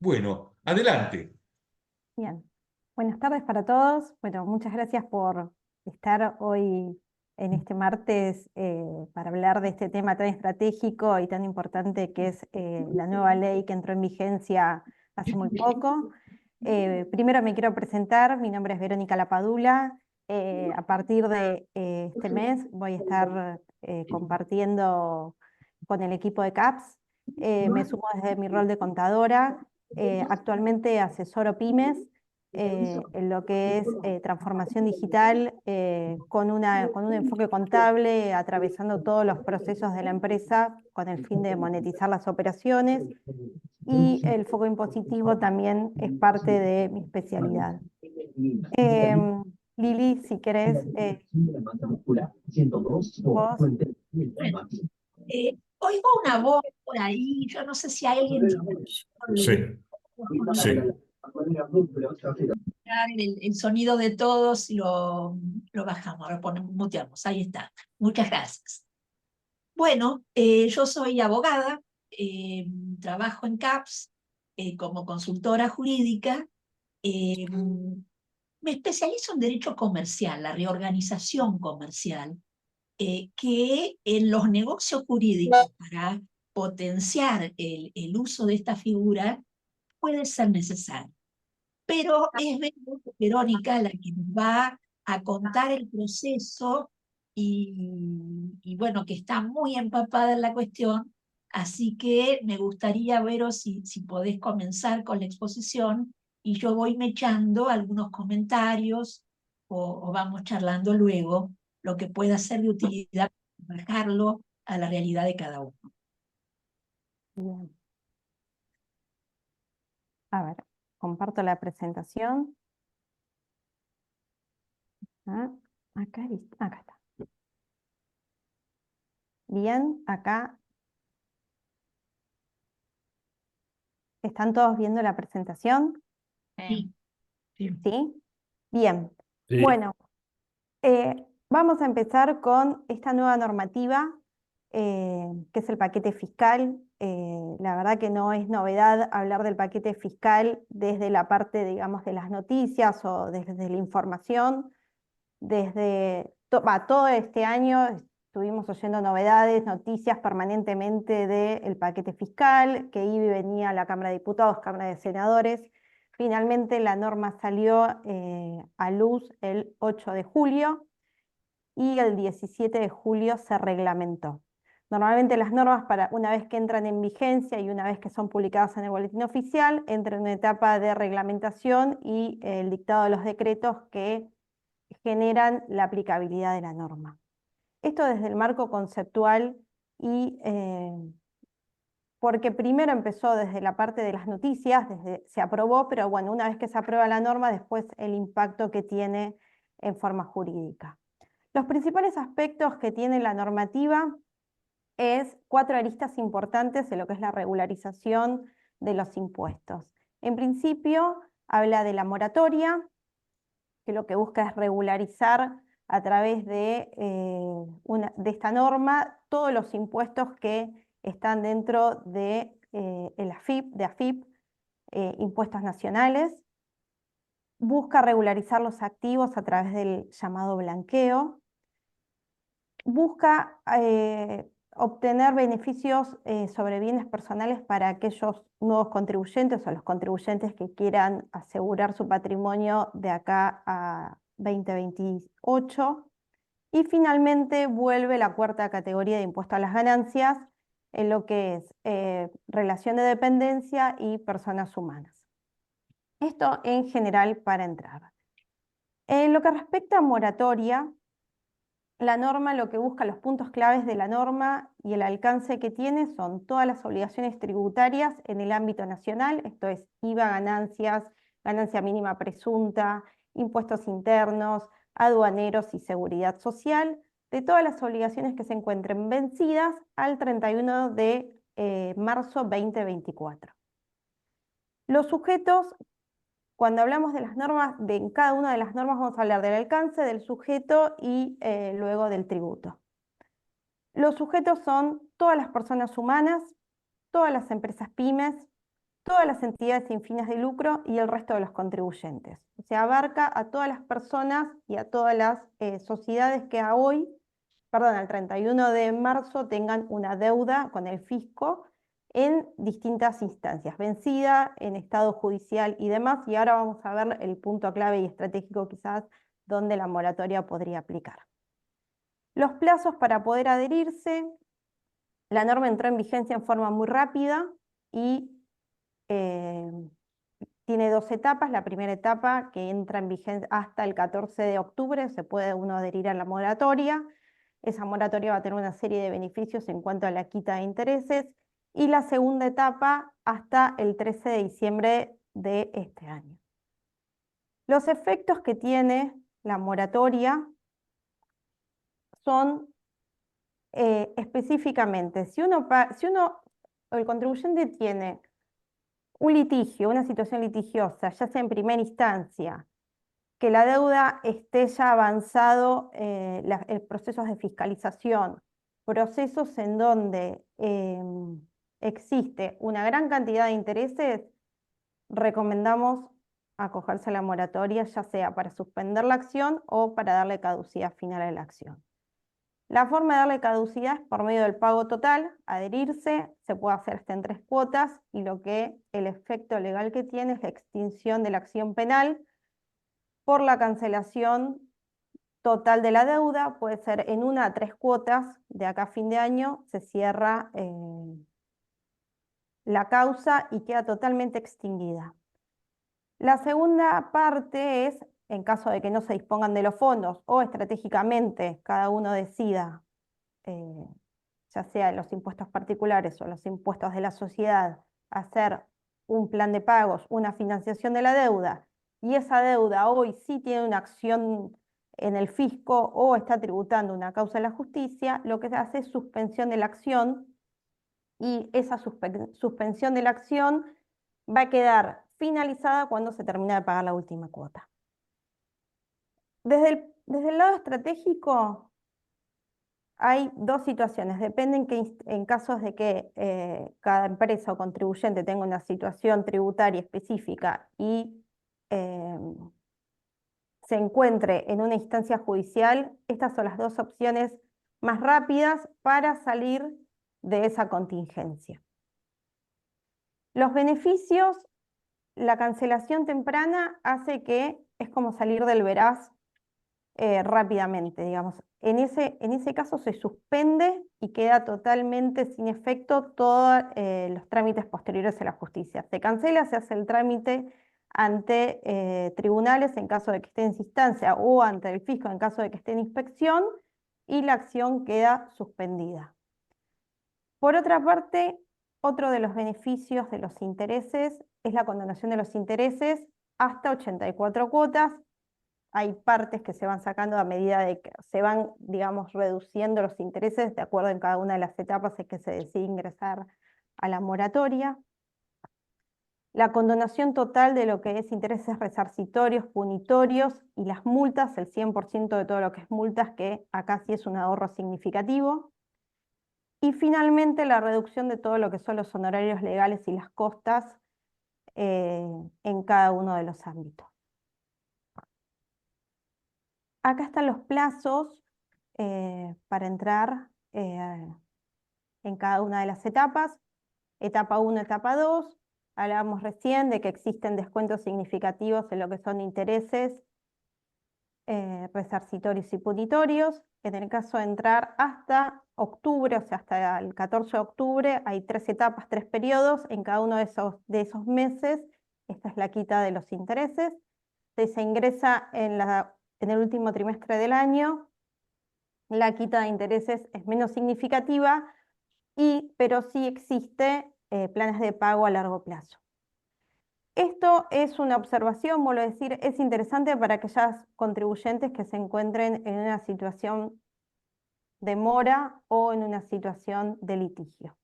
Bueno, adelante. Bien, buenas tardes para todos. Bueno, muchas gracias por estar hoy en este martes para hablar de este tema tan estratégico y tan importante que es la nueva ley que entró en vigencia hace muy poco. Primero me quiero presentar, mi nombre es Verónica Lapadula. A partir de este mes voy a estar compartiendo con el equipo de CAPS. Me sumo desde mi rol de contadora. Actualmente asesoro pymes en lo que es transformación digital con un enfoque contable, atravesando todos los procesos de la empresa con el fin de monetizar las operaciones, y el foco impositivo también es parte de mi especialidad. Lili, si querés, vos. Oigo una voz por ahí, yo no sé si hay alguien Sí, sí. el sonido de todos y lo bajamos, lo ponemos, muteamos, ahí está. Muchas gracias. Bueno, yo soy abogada, trabajo en CAPS como consultora jurídica. eh, Me especializo en derecho comercial, la reorganización comercial, que en los negocios jurídicos, para potenciar el uso de esta figura, puede ser necesario. Pero es Verónica la que nos va a contar el proceso y bueno, que está muy empapada en la cuestión, así que me gustaría, Vero, si podés comenzar con la exposición y yo voy mechando algunos comentarios o vamos charlando luego lo que pueda ser de utilidad para bajarlo a la realidad de cada uno. Bien. A ver, comparto la presentación. Ah, acá está. Bien, acá. ¿Están todos viendo la presentación? Sí, sí. ¿Sí? Bien. Sí. Bueno, vamos a empezar con esta nueva normativa, que es el paquete fiscal. La verdad que no es novedad hablar del paquete fiscal desde la parte, digamos, de las noticias o desde la información. Desde todo este año estuvimos oyendo novedades, noticias permanentemente del paquete fiscal, que iba y venía a la Cámara de Diputados, Cámara de Senadores. Finalmente la norma salió a luz el 8 de julio y el 17 de julio se reglamentó. Normalmente las normas, una vez que entran en vigencia y una vez que son publicadas en el boletín oficial, entran en una etapa de reglamentación y el dictado de los decretos que generan la aplicabilidad de la norma. Esto desde el marco conceptual y porque primero empezó desde la parte de las noticias, se aprobó, pero bueno, una vez que se aprueba la norma, después el impacto que tiene en forma jurídica. Los principales aspectos que tiene la normativa es 4 aristas importantes en lo que es la regularización de los impuestos. En principio, habla de la moratoria, que lo que busca es regularizar a través de esta norma todos los impuestos que están dentro de el AFIP, impuestos nacionales. Busca regularizar los activos a través del llamado blanqueo. Busca obtener beneficios sobre bienes personales para aquellos nuevos contribuyentes o los contribuyentes que quieran asegurar su patrimonio de acá a 2028. Y finalmente vuelve la 4ª categoría de impuesto a las ganancias, en lo que es relación de dependencia y personas humanas. Esto en general para entrar. En lo que respecta a moratoria, la norma lo que busca, los puntos claves de la norma y el alcance que tiene son todas las obligaciones tributarias en el ámbito nacional, esto es IVA, ganancias, ganancia mínima presunta, impuestos internos, aduaneros y seguridad social, de todas las obligaciones que se encuentren vencidas al 31 de marzo 2024. Los sujetos, cuando hablamos de las normas, en cada una de las normas vamos a hablar del alcance, del sujeto y luego del tributo. Los sujetos son todas las personas humanas, todas las empresas pymes, todas las entidades sin fines de lucro y el resto de los contribuyentes. O sea, abarca a todas las personas y a todas las sociedades que al 31 de marzo tengan una deuda con el fisco en distintas instancias, vencida, en estado judicial y demás, y ahora vamos a ver el punto clave y estratégico quizás donde la moratoria podría aplicar. Los plazos para poder adherirse, la norma entró en vigencia en forma muy rápida y tiene 2 etapas. La primera etapa, que entra en vigencia hasta el 14 de octubre, se puede uno adherir a la moratoria. Esa moratoria va a tener una serie de beneficios en cuanto a la quita de intereses. Y la segunda etapa hasta el 13 de diciembre de este año. Los efectos que tiene la moratoria son específicamente, si el contribuyente tiene un litigio, una situación litigiosa, ya sea en primera instancia, que la deuda esté ya avanzado procesos de fiscalización, procesos en donde existe una gran cantidad de intereses, recomendamos acogerse a la moratoria, ya sea para suspender la acción o para darle caducidad final a la acción. La forma de darle caducidad es por medio del pago total, adherirse, se puede hacer hasta en 3 cuotas, y el efecto legal que tiene es la extinción de la acción penal por la cancelación total de la deuda. Puede ser en 1 a 3 cuotas, de acá a fin de año se cierra la causa y queda totalmente extinguida. La segunda parte es, en caso de que no se dispongan de los fondos o estratégicamente cada uno decida, ya sea los impuestos particulares o los impuestos de la sociedad, hacer un plan de pagos, una financiación de la deuda, y esa deuda hoy sí tiene una acción en el fisco o está tributando una causa en la justicia, lo que se hace es suspensión de la acción, y esa suspensión de la acción va a quedar finalizada cuando se termina de pagar la última cuota. Desde el lado estratégico, hay 2 situaciones. Dependen en casos de que cada empresa o contribuyente tenga una situación tributaria específica y se encuentre en una instancia judicial, estas son las 2 opciones más rápidas para salir de esa contingencia. Los beneficios, la cancelación temprana hace que es como salir del veraz rápidamente, digamos. En ese caso se suspende y queda totalmente sin efecto todos los trámites posteriores a la justicia. Se cancela, se hace el trámite ante tribunales en caso de que esté en instancia o ante el fisco en caso de que esté en inspección, y la acción queda suspendida. Por otra parte, otro de los beneficios de los intereses es la condonación de los intereses hasta 84 cuotas. Hay partes que se van sacando a medida de que se van, digamos, reduciendo los intereses de acuerdo en cada una de las etapas en que se decide ingresar a la moratoria. La condonación total de lo que es intereses resarcitorios, punitorios y las multas, el 100% de todo lo que es multas, que acá sí es un ahorro significativo. Y finalmente la reducción de todo lo que son los honorarios legales y las costas en cada uno de los ámbitos. Acá están los plazos para entrar en cada una de las etapas. Etapa 1, etapa 2. Hablábamos recién de que existen descuentos significativos en lo que son intereses resarcitorios y punitorios. En el caso de entrar hasta octubre, o sea, hasta el 14 de octubre, hay 3 etapas, 3 periodos. En cada uno de esos meses, esta es la quita de los intereses. Se ingresa en el último trimestre del año. La quita de intereses es menos significativa, pero sí existe planes de pago a largo plazo. Esto es una observación, vuelvo a decir, es interesante para aquellos contribuyentes que se encuentren en una situación de mora o en una situación de litigio.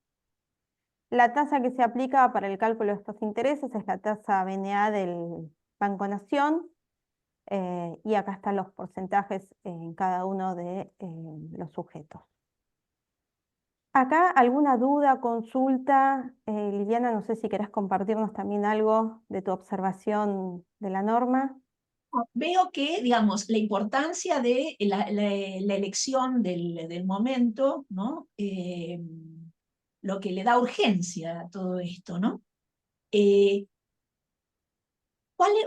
La tasa que se aplica para el cálculo de estos intereses es la tasa BNA del Banco Nación, y acá están los porcentajes en cada uno de los sujetos. Acá, ¿alguna duda, consulta? Liliana, no sé si querés compartirnos también algo de tu observación de la norma. Veo que, digamos, la importancia de la elección del momento, ¿no? Lo que le da urgencia a todo esto, ¿no?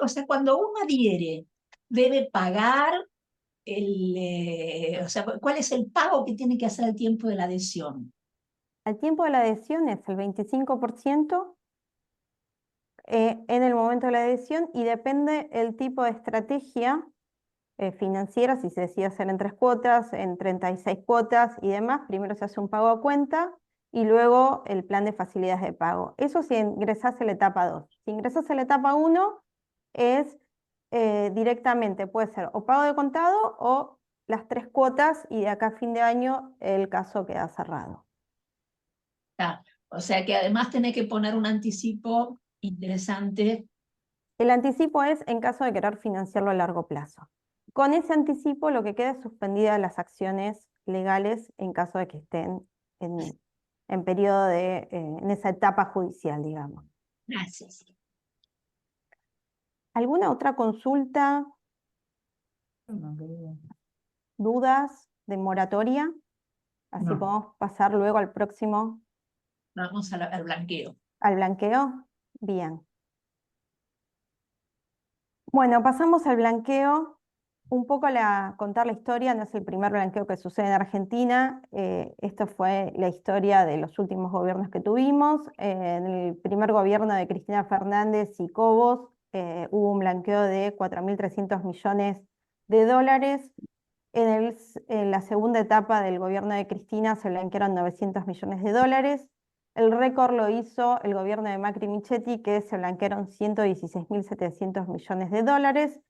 O sea, cuando uno adhiere, debe pagar o sea, ¿cuál es el pago que tiene que hacer al tiempo de la adhesión? El tiempo de la adhesión es el 25% en el momento de la adhesión y depende el tipo de estrategia financiera, si se decide hacer en 3 cuotas, en 36 cuotas y demás. Primero se hace un pago a cuenta y luego el plan de facilidades de pago. Eso si ingresás en la etapa 2. Si ingresás en la etapa 1 es directamente, puede ser o pago de contado o las 3 cuotas y de acá a fin de año el caso queda cerrado. Ah, o sea que además tiene que poner un anticipo interesante. El anticipo es en caso de querer financiarlo a largo plazo. Con ese anticipo lo que queda es suspendida las acciones legales en caso de que estén en periodo en esa etapa judicial, digamos. Gracias. ¿Alguna otra consulta, dudas de moratoria? Así No. podemos pasar luego al próximo, Vamos al blanqueo. al blanqueo. Bien. Bueno, pasamos al blanqueo. Un poco contar la historia, no es el primer blanqueo que sucede en Argentina. Esto fue la historia de los últimos gobiernos que tuvimos. En el primer gobierno de Cristina Fernández y Cobos hubo un blanqueo de 4.300 millones de dólares. En la segunda etapa del gobierno de Cristina se blanquearon 900 millones de dólares. El récord lo hizo el gobierno de Macri Michetti, que se blanquearon 116.700 millones de dólares.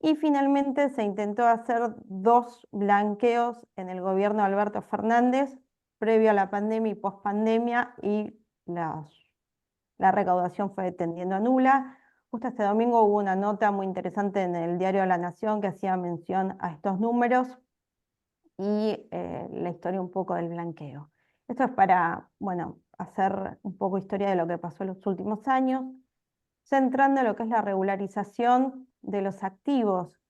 Y finalmente se intentó hacer 2 blanqueos en el gobierno de Alberto Fernández, previo a la pandemia y pospandemia, y la recaudación fue tendiendo a nula. Justo este domingo hubo una nota muy interesante en el diario La Nación que hacía mención a estos números y la historia un poco del blanqueo. Esto es para, bueno, hacer un poco historia de lo que pasó en los últimos años, centrando en lo que es la regularización de los activos.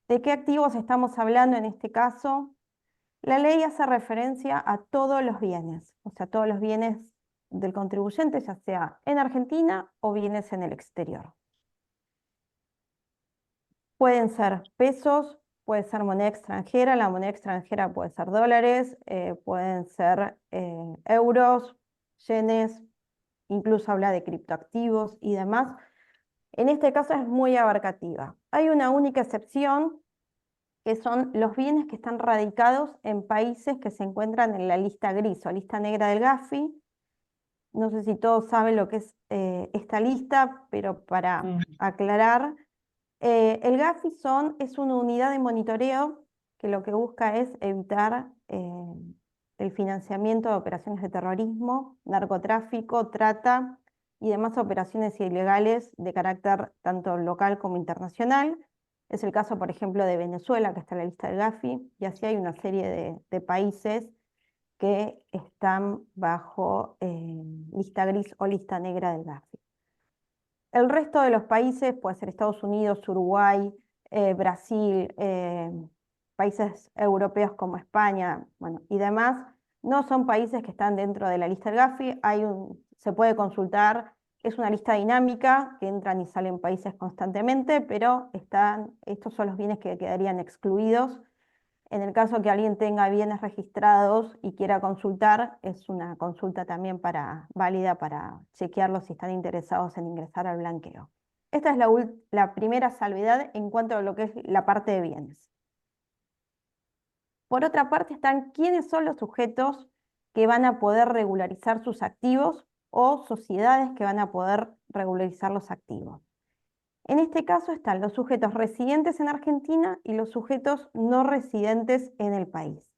¿De qué activos estamos hablando en este caso? La ley hace referencia a todos los bienes, o sea, todos los bienes del contribuyente, ya sea en Argentina o bienes en el exterior. Pueden ser pesos, puede ser moneda extranjera, la moneda extranjera puede ser dólares, pueden ser euros, yenes, incluso habla de criptoactivos y demás. En este caso es muy abarcativa. Hay una única excepción, que son los bienes que están radicados en países que se encuentran en la lista gris o lista negra del Gafi. No sé si todos saben lo que es esta lista, pero para aclarar, el Gafi es una unidad de monitoreo que lo que busca es evitar el financiamiento de operaciones de terrorismo, narcotráfico, trata y demás operaciones ilegales de carácter tanto local como internacional. Es el caso, por ejemplo, de Venezuela, que está en la lista del Gafi, y así hay una serie de países que están bajo lista gris o lista negra del Gafi. El resto de los países, puede ser Estados Unidos, Uruguay, Brasil, países europeos como España, bueno, y demás, no son países que están dentro de la lista del Gafi. Se puede consultar, es una lista dinámica que entran y salen países constantemente, pero estos son los bienes que quedarían excluidos. En el caso que alguien tenga bienes registrados y quiera consultar, es una consulta también válida para chequearlos si están interesados en ingresar al blanqueo. Esta es la primera salvedad en cuanto a lo que es la parte de bienes. Por otra parte están quiénes son los sujetos que van a poder regularizar sus activos o sociedades que van a poder regularizar los activos. En este caso están los sujetos residentes en Argentina y los sujetos no residentes en el país.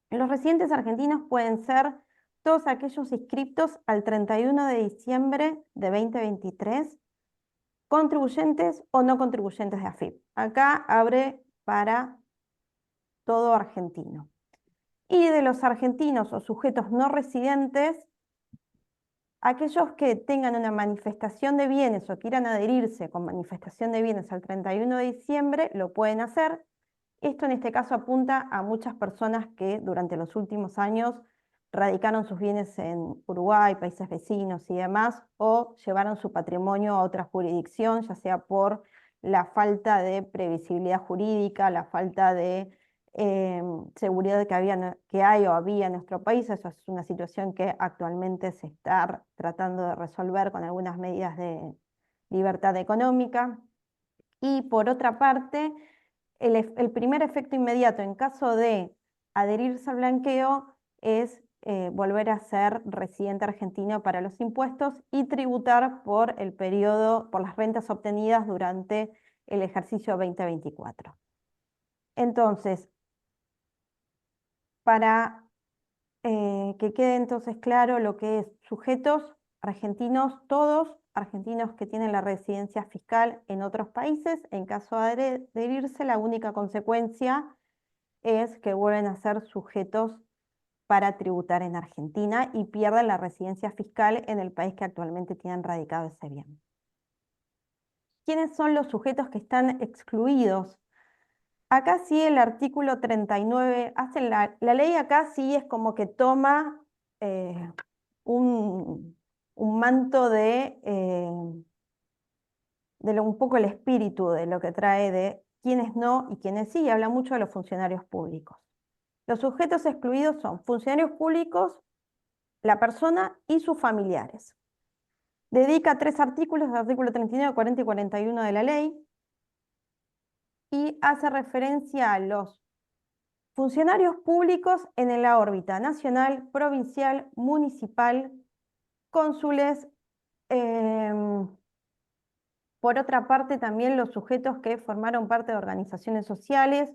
Los residentes argentinos pueden ser todos aquellos inscriptos al 31 de diciembre de 2023, contribuyentes o no contribuyentes de AFIP. Acá abre para todo argentino. Y de los argentinos o sujetos no residentes, aquellos que tengan una manifestación de bienes o quieran adherirse con manifestación de bienes al 31 de diciembre, lo pueden hacer. Esto en este caso apunta a muchas personas que durante los últimos años radicaron sus bienes en Uruguay, países vecinos y demás, o llevaron su patrimonio a otra jurisdicción, ya sea por la falta de previsibilidad jurídica, la falta de seguridad que hay o había en nuestro país. Eso es una situación que actualmente se está tratando de resolver con algunas medidas de libertad económica. Y por otra parte, el primer efecto inmediato en caso de adherirse al blanqueo es volver a ser residente argentino para los impuestos y tributar por el periodo, por las rentas obtenidas durante el ejercicio 2024. Entonces, para que quede entonces claro lo que es sujetos argentinos, todos argentinos que tienen la residencia fiscal en otros países, en caso de adherirse, la única consecuencia es que vuelven a ser sujetos para tributar en Argentina y pierden la residencia fiscal en el país que actualmente tienen radicado ese bien. ¿Quiénes son los sujetos que están excluidos? Acá sí el artículo 39, la ley acá sí es como que toma un manto de un poco el espíritu de lo que trae de quiénes no y quiénes sí, y habla mucho de los funcionarios públicos. Los sujetos excluidos son funcionarios públicos, la persona y sus familiares. Dedica 3 artículos, el artículo 39, 40 y 41 de la ley, y hace referencia a los funcionarios públicos en la órbita nacional, provincial, municipal, cónsules, por otra parte también los sujetos que formaron parte de organizaciones sociales,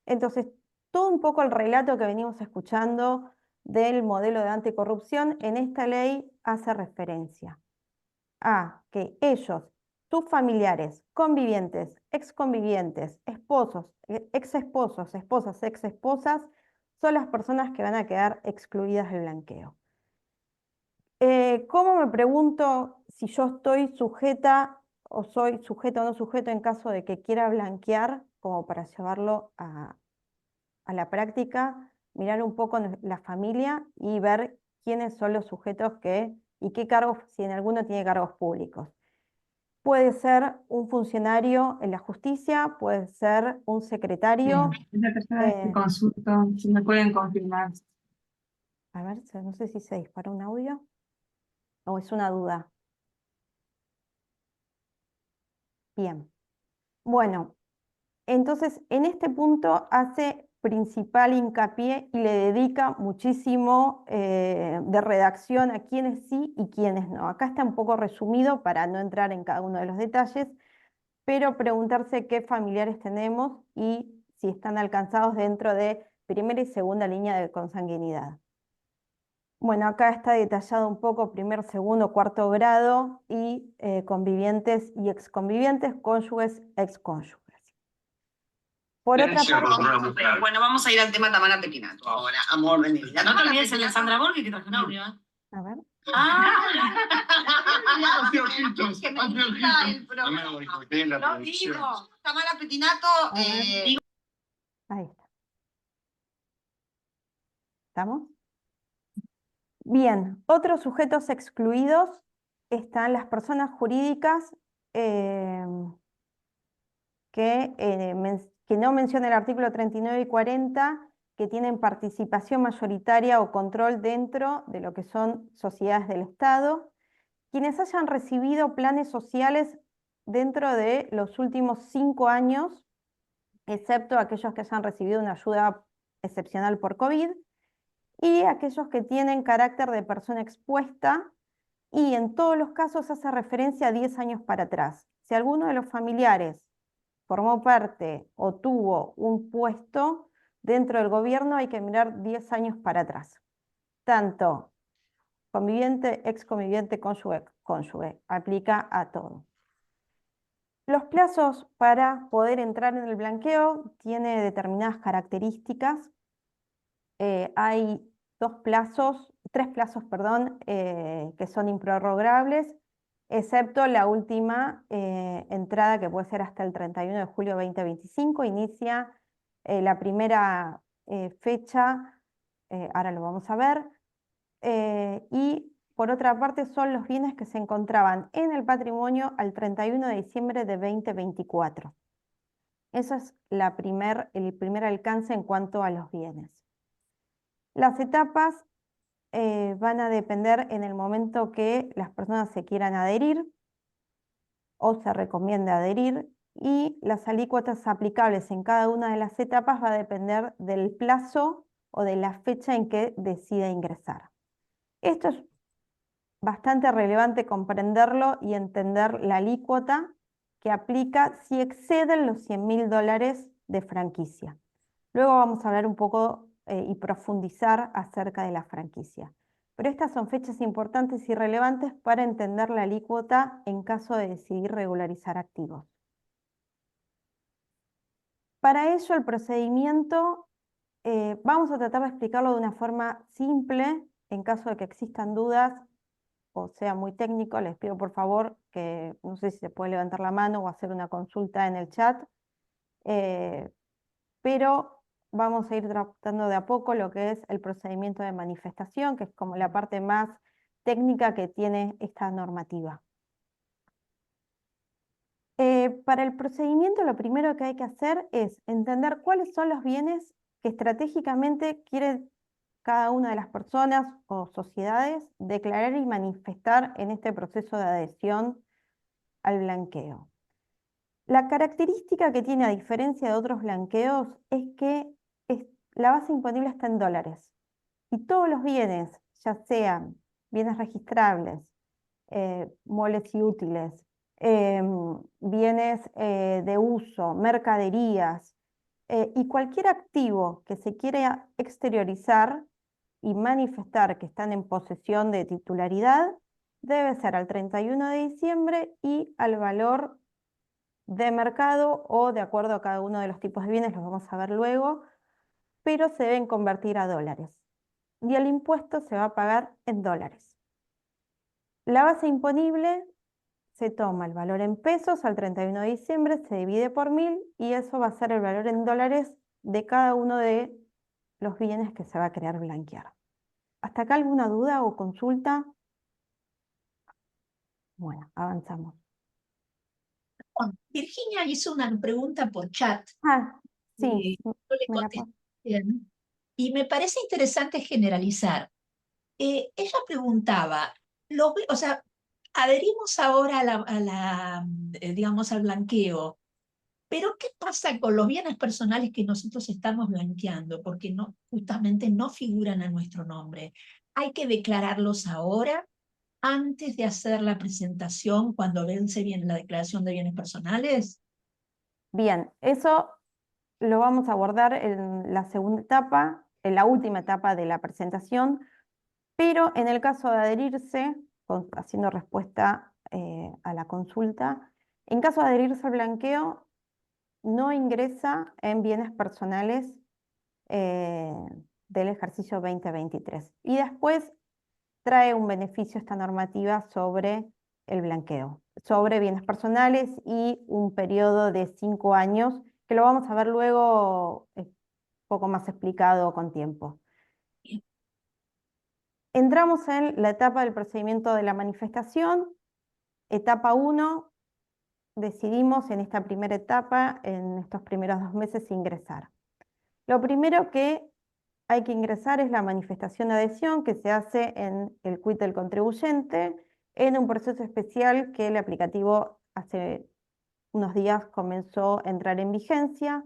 entonces todo un poco el relato que venimos escuchando del modelo de anticorrupción en esta ley hace referencia a que ellos, sus familiares, convivientes, exconvivientes, esposos, exesposos, esposas, exesposas, son las personas que van a quedar excluidas del blanqueo. ¿Cómo me pregunto si yo estoy sujeta o soy sujeto o no sujeto en caso de que quiera blanquear, como para llevarlo a la práctica? Mirar un poco la familia y ver quiénes son los sujetos y qué cargos, si en alguno tiene cargos públicos. Puede ser un funcionario en la justicia, puede ser un secretario. Es la tercera vez que consulto, si me pueden confirmar. A ver, no sé si se disparó un audio o es una duda. Bien. Bueno, entonces en este punto hace principal hincapié y le dedica muchísimo de redacción a quiénes sí y quiénes no. Acá está un poco resumido para no entrar en cada uno de los detalles, pero preguntarse qué familiares tenemos y si están alcanzados dentro de primera y segunda línea de consanguinidad. Bueno, acá está detallado un poco primer, segundo, cuarto grado y convivientes y exconvivientes, cónyuges, excónyuges. Por otra parte, Bueno, vamos a ir al tema Tamara Petinato ahora, amor de mi vida. No te olvides el de Sandra Borghi que trajo un audio. a ver, No digo, Tamara Petinato, ahí está. ¿Estamos? Bien, otros sujetos excluidos están las personas jurídicas que no menciona el artículo 39 y 40, que tienen participación mayoritaria o control dentro de lo que son sociedades del Estado, quienes hayan recibido planes sociales dentro de los últimos 5 años, excepto aquellos que hayan recibido una ayuda excepcional por COVID, y aquellos que tienen carácter de persona expuesta, y en todos los casos hace referencia a 10 años para atrás. Si alguno de los familiares formó parte o tuvo un puesto dentro del gobierno, hay que mirar 10 años para atrás. Tanto conviviente, exconviviente, cónyuge, cónyuge. Aplica a todo. Los plazos para poder entrar en el blanqueo tiene determinadas características. hay tres plazos, perdón, que son improrrogables, excepto la última entrada que puede ser hasta el 31 de julio de 2025. Inicia la primera fecha, ahora lo vamos a ver, y por otra parte son los bienes que se encontraban en el patrimonio al 31 de diciembre de 2024. Eso es el primer alcance en cuanto a los bienes. Las etapas van a depender en el momento que las personas se quieran adherir o se recomiende adherir, y las alícuotas aplicables en cada una de las etapas va a depender del plazo o de la fecha en que decida ingresar. Esto es bastante relevante comprenderlo y entender la alícuota que aplica si exceden los $100.000 de franquicia. Luego vamos a hablar un poco y profundizar acerca de la franquicia. Pero estas son fechas importantes y relevantes para entender la alícuota en caso de decidir regularizar activos. Para ello, el procedimiento vamos a tratar de explicarlo de una forma simple. En caso de que existan dudas o sea muy técnico, les pido por favor que, no sé si se puede levantar la mano o hacer una consulta en el chat, pero vamos a ir tratando de a poco lo que es el procedimiento de manifestación, que es como la parte más técnica que tiene esta normativa. Para el procedimiento lo primero que hay que hacer es entender cuáles son los bienes que estratégicamente quiere cada una de las personas o sociedades declarar y manifestar en este proceso de adhesión al blanqueo. La característica que tiene, a diferencia de otros blanqueos, es que la base imponible está en dólares. Y todos los bienes, ya sean bienes registrables, muebles y útiles, bienes de uso, mercaderías, y cualquier activo que se quiera exteriorizar y manifestar que están en posesión de titularidad, debe ser al 31 de diciembre y al valor de mercado o de acuerdo a cada uno de los tipos de bienes, los vamos a ver luego, pero se deben convertir a dólares. Y el impuesto se va a pagar en dólares. La base imponible se toma el valor en pesos al 31 de diciembre, se divide por 1000 y eso va a ser el valor en dólares de cada uno de los bienes que se va a querer blanquear. ¿Hasta acá alguna duda o consulta? Bueno, avanzamos. Virginia hizo una pregunta por chat. Ah, sí, Yo le me la contesté bien, y me parece interesante generalizar. Ella preguntaba, o sea, adherimos ahora digamos, al blanqueo, pero ¿qué pasa con los bienes personales que nosotros estamos blanqueando? Porque justamente no figuran a nuestro nombre. ¿Hay que declararlos ahora, antes de hacer la presentación, cuando vence bien la declaración de bienes personales? Bien, eso lo vamos a abordar en la segunda etapa, en la última etapa de la presentación, pero en el caso de adherirse, haciendo respuesta a la consulta, en caso de adherirse al blanqueo, no ingresa en bienes personales del ejercicio 2023. Y después trae un beneficio esta normativa sobre el blanqueo, sobre bienes personales y un periodo de 5 años, que lo vamos a ver luego un poco más explicado con tiempo. Entramos en la etapa del procedimiento de la manifestación. Etapa 1, decidimos en esta primera etapa, en estos primeros 2 meses, ingresar. Lo primero que hay que ingresar es la manifestación de adhesión, que se hace en el quit del contribuyente, en un proceso especial que el aplicativo hace unos días comenzó a entrar en vigencia.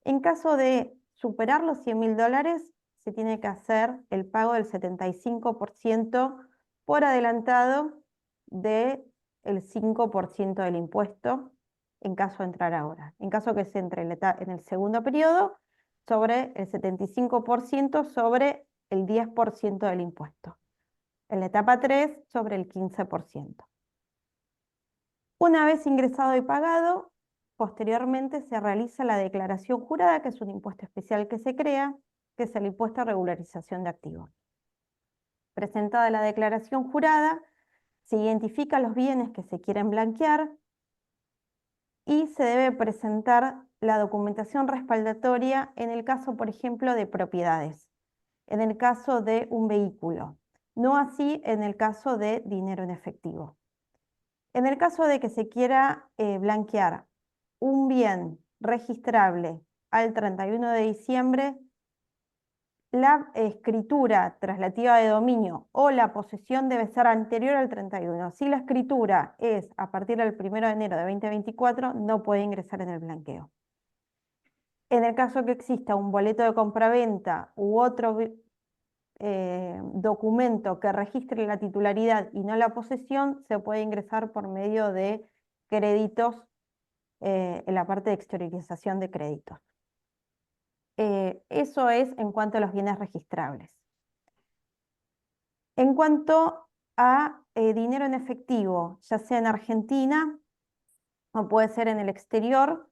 En caso de superar los $100.000, se tiene que hacer el pago del 75% por adelantado del 5% del impuesto, en caso de entrar ahora. En caso que se entre en el segundo periodo, sobre el 75% sobre el 10% del impuesto. En la etapa 3, sobre el 15%. Una vez ingresado y pagado, posteriormente se realiza la declaración jurada, que es un impuesto especial que se crea, que es el impuesto a regularización de activos. Presentada la declaración jurada, se identifican los bienes que se quieren blanquear y se debe presentar la documentación respaldatoria en el caso, por ejemplo, de propiedades, en el caso de un vehículo, no así en el caso de dinero en efectivo. En el caso de que se quiera blanquear un bien registrable al 31 de diciembre, la escritura traslativa de dominio o la posesión debe ser anterior al 31. Si la escritura es a partir del 1 de enero de 2024, no puede ingresar en el blanqueo. En el caso que exista un boleto de compraventa u otro documento que registre la titularidad y no la posesión, se puede ingresar por medio de créditos en la parte de exteriorización de créditos. Eso es en cuanto a los bienes registrables. En cuanto a dinero en efectivo, ya sea en Argentina o puede ser en el exterior,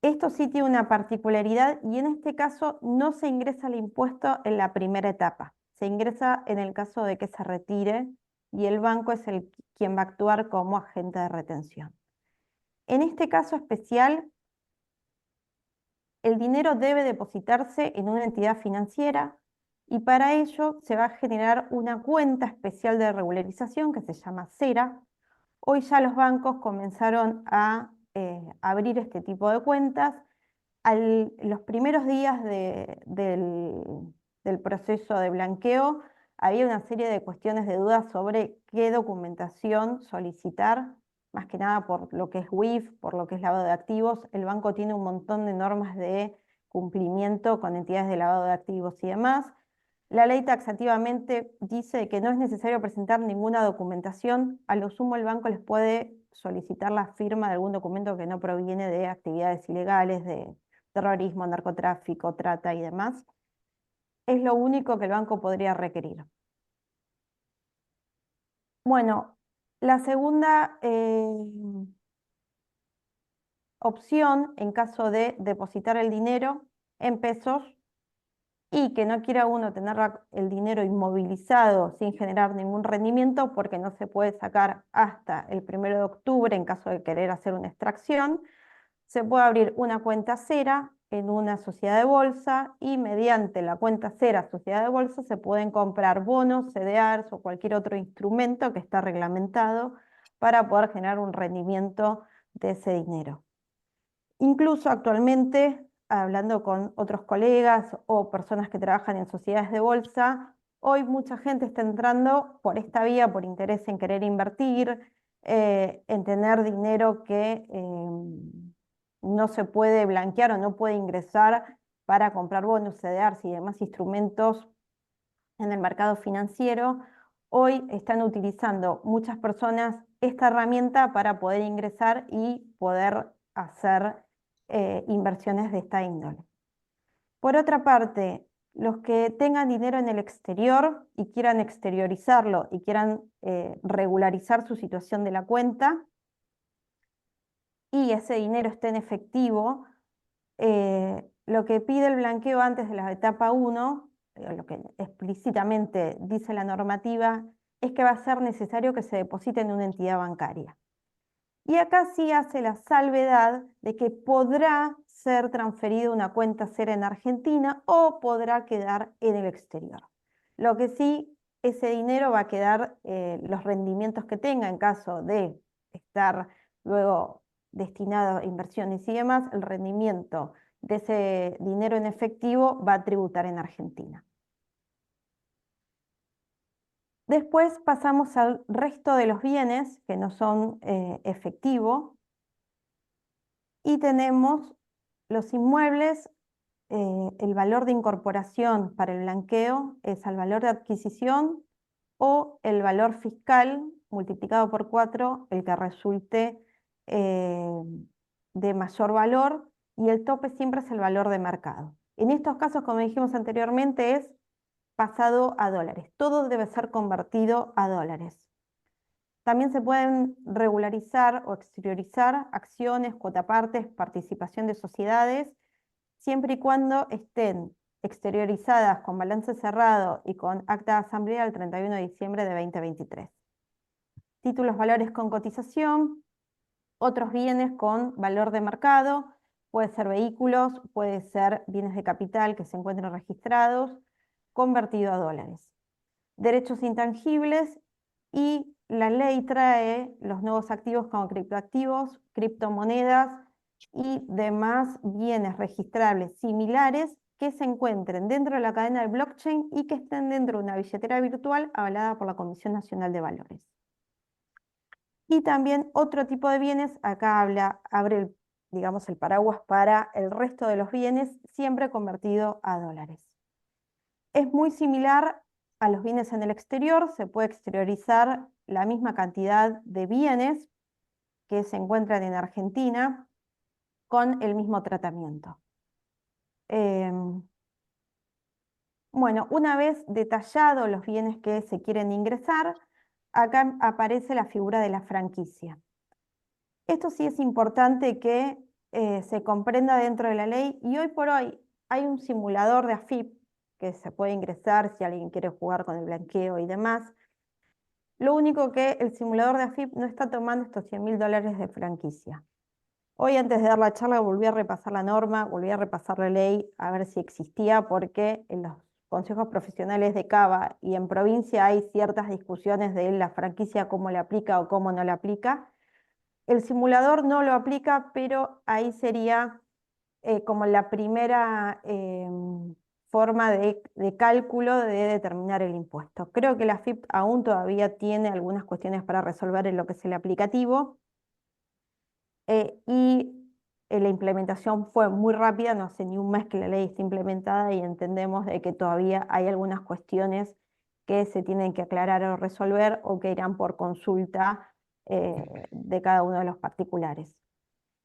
esto sí tiene una particularidad y en este caso no se ingresa el impuesto en la primera etapa. Se ingresa en el caso de que se retire y el banco es quien va a actuar como agente de retención. En este caso especial, el dinero debe depositarse en una entidad financiera y para ello se va a generar una cuenta especial de regularización que se llama CERA. Hoy ya los bancos comenzaron a abrir este tipo de cuentas. Los primeros días del proceso de blanqueo había una serie de cuestiones de dudas sobre qué documentación solicitar, más que nada por lo que es WIF, por lo que es lavado de activos. El banco tiene un montón de normas de cumplimiento con entidades de lavado de activos y demás. La ley taxativamente dice que no es necesario presentar ninguna documentación. A lo sumo el banco les puede solicitar la firma de algún documento que no proviene de actividades ilegales, de terrorismo, narcotráfico, trata y demás. Es lo único que el banco podría requerir. Bueno, la segunda opción, en caso de depositar el dinero en pesos y que no quiera uno tener el dinero inmovilizado sin generar ningún rendimiento, porque no se puede sacar hasta el 1 de octubre en caso de querer hacer una extracción, se puede abrir una cuenta CERA en una sociedad de bolsa y mediante la cuenta CERA sociedad de bolsa se pueden comprar bonos, CDRs o cualquier otro instrumento que está reglamentado para poder generar un rendimiento de ese dinero. Incluso actualmente, hablando con otros colegas o personas que trabajan en sociedades de bolsa, hoy mucha gente está entrando por esta vía por interés en querer invertir, en tener dinero que no se puede blanquear o no puede ingresar para comprar bonos, CDRs y demás instrumentos en el mercado financiero. Hoy están utilizando muchas personas esta herramienta para poder ingresar y poder hacer inversiones de esta índole. Por otra parte, los que tengan dinero en el exterior y quieran exteriorizarlo y quieran regularizar su situación de la cuenta y ese dinero esté en efectivo, lo que pide el blanqueo antes de la etapa 1, lo que explícitamente dice la normativa, es que va a ser necesario que se deposite en una entidad bancaria. Y acá sí hace la salvedad de que podrá ser transferido a una cuenta CERA en Argentina o podrá quedar en el exterior. Lo que sí, ese dinero va a quedar, los rendimientos que tenga en caso de estar luego destinado a inversiones y demás, el rendimiento de ese dinero en efectivo va a tributar en Argentina. Después pasamos al resto de los bienes que no son efectivo y tenemos los inmuebles. El valor de incorporación para el blanqueo es al valor de adquisición o el valor fiscal multiplicado por 4, el que resulte de mayor valor, y el tope siempre es el valor de mercado. En estos casos, como dijimos anteriormente, es pasado a dólares. Todo debe ser convertido a dólares. También se pueden regularizar o exteriorizar acciones, cuotapartes, participación de sociedades, siempre y cuando estén exteriorizadas con balance cerrado y con acta de asamblea el 31 de diciembre de 2023. Títulos valores con cotización, otros bienes con valor de mercado, puede ser vehículos, puede ser bienes de capital que se encuentren registrados, convertido a dólares. Derechos intangibles, y la ley trae los nuevos activos como criptoactivos, criptomonedas y demás bienes registrables similares que se encuentren dentro de la cadena de blockchain y que estén dentro de una billetera virtual avalada por la Comisión Nacional de Valores. Y también otro tipo de bienes, acá abre digamos, el paraguas para el resto de los bienes, siempre convertido a dólares. Es muy similar a los bienes en el exterior, se puede exteriorizar la misma cantidad de bienes que se encuentran en Argentina con el mismo tratamiento. Bueno, una vez detallados los bienes que se quieren ingresar, acá aparece la figura de la franquicia. Esto sí es importante que se comprenda dentro de la ley, y hoy por hoy hay un simulador de AFIP que se puede ingresar si alguien quiere jugar con el blanqueo y demás. Lo único que el simulador de AFIP no está tomando estos $100.000 de franquicia. Hoy, antes de dar la charla, volví a repasar la norma, volví a repasar la ley, a ver si existía, porque en los consejos profesionales de Cava y en provincia hay ciertas discusiones de la franquicia, cómo le aplica o cómo no le aplica. El simulador no lo aplica, pero ahí sería como la primera forma de cálculo de determinar el impuesto. Creo que la AFIP aún todavía tiene algunas cuestiones para resolver en lo que es el aplicativo, la implementación fue muy rápida, no hace ni un mes que la ley está implementada, y entendemos de que todavía hay algunas cuestiones que se tienen que aclarar o resolver, o que irán por consulta de cada uno de los particulares.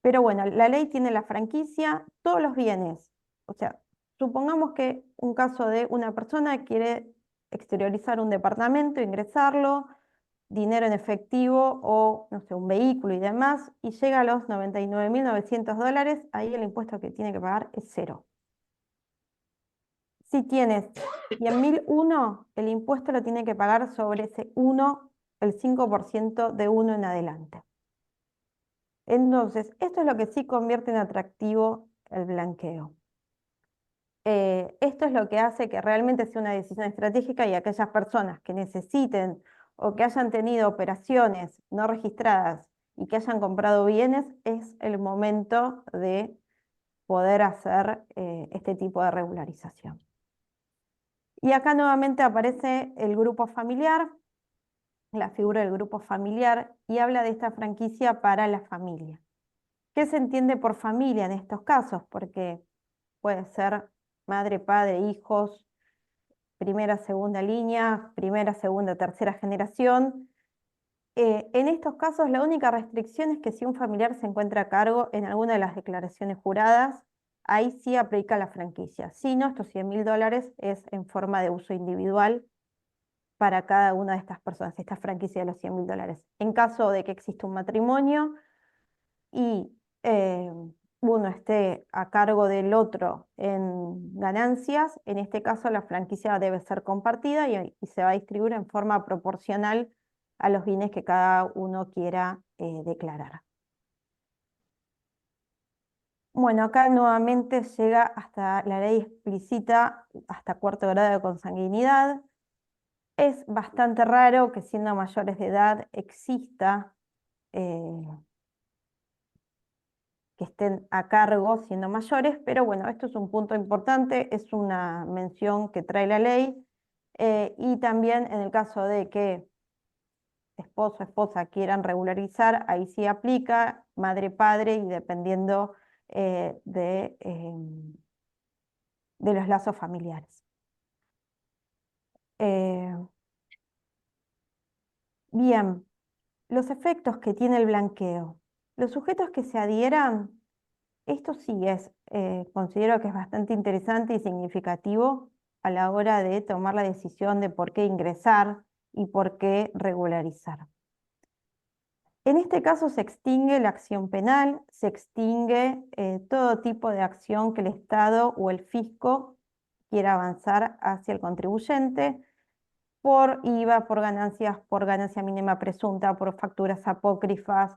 Pero bueno, la ley tiene la franquicia, todos los bienes. O sea, supongamos que un caso de una persona quiere exteriorizar un departamento, ingresarlo, dinero en efectivo o, no sé, un vehículo y demás, y llega a los $99.900, ahí el impuesto que tiene que pagar es 0. Si tienes 100.001, el impuesto lo tiene que pagar sobre ese 1, el 5% de 1 en adelante. Entonces, esto es lo que sí convierte en atractivo el blanqueo. Esto es lo que hace que realmente sea una decisión estratégica, y aquellas personas que necesiten o que hayan tenido operaciones no registradas y que hayan comprado bienes, es el momento de poder hacer este tipo de regularización. Y acá nuevamente aparece el grupo familiar, la figura del grupo familiar, y habla de esta franquicia para la familia. ¿Qué se entiende por familia en estos casos? Porque puede ser madre, padre, hijos, primera, segunda línea, primera, segunda, tercera generación. En estos casos la única restricción es que si un familiar se encuentra a cargo en alguna de las declaraciones juradas, ahí sí aplica la franquicia. Si no, estos $100.000 es en forma de uso individual para cada una de estas personas, esta franquicia de los $100.000. En caso de que exista un matrimonio y uno esté a cargo del otro en ganancias, en este caso la franquicia debe ser compartida y se va a distribuir en forma proporcional a los bienes que cada uno quiera declarar. Bueno, acá nuevamente llega hasta la ley explícita, hasta 4º grado de consanguinidad. Es bastante raro que siendo mayores de edad exista que estén a cargo siendo mayores, pero bueno, esto es un punto importante, es una mención que trae la ley, y también en el caso de que esposo o esposa quieran regularizar, ahí sí aplica madre, padre, y dependiendo de los lazos familiares. Bien, los efectos que tiene el blanqueo. Los sujetos que se adhieran, esto sí considero que es bastante interesante y significativo a la hora de tomar la decisión de por qué ingresar y por qué regularizar. En este caso se extingue la acción penal, se extingue todo tipo de acción que el Estado o el fisco quiera avanzar hacia el contribuyente por IVA, por ganancia mínima presunta, por facturas apócrifas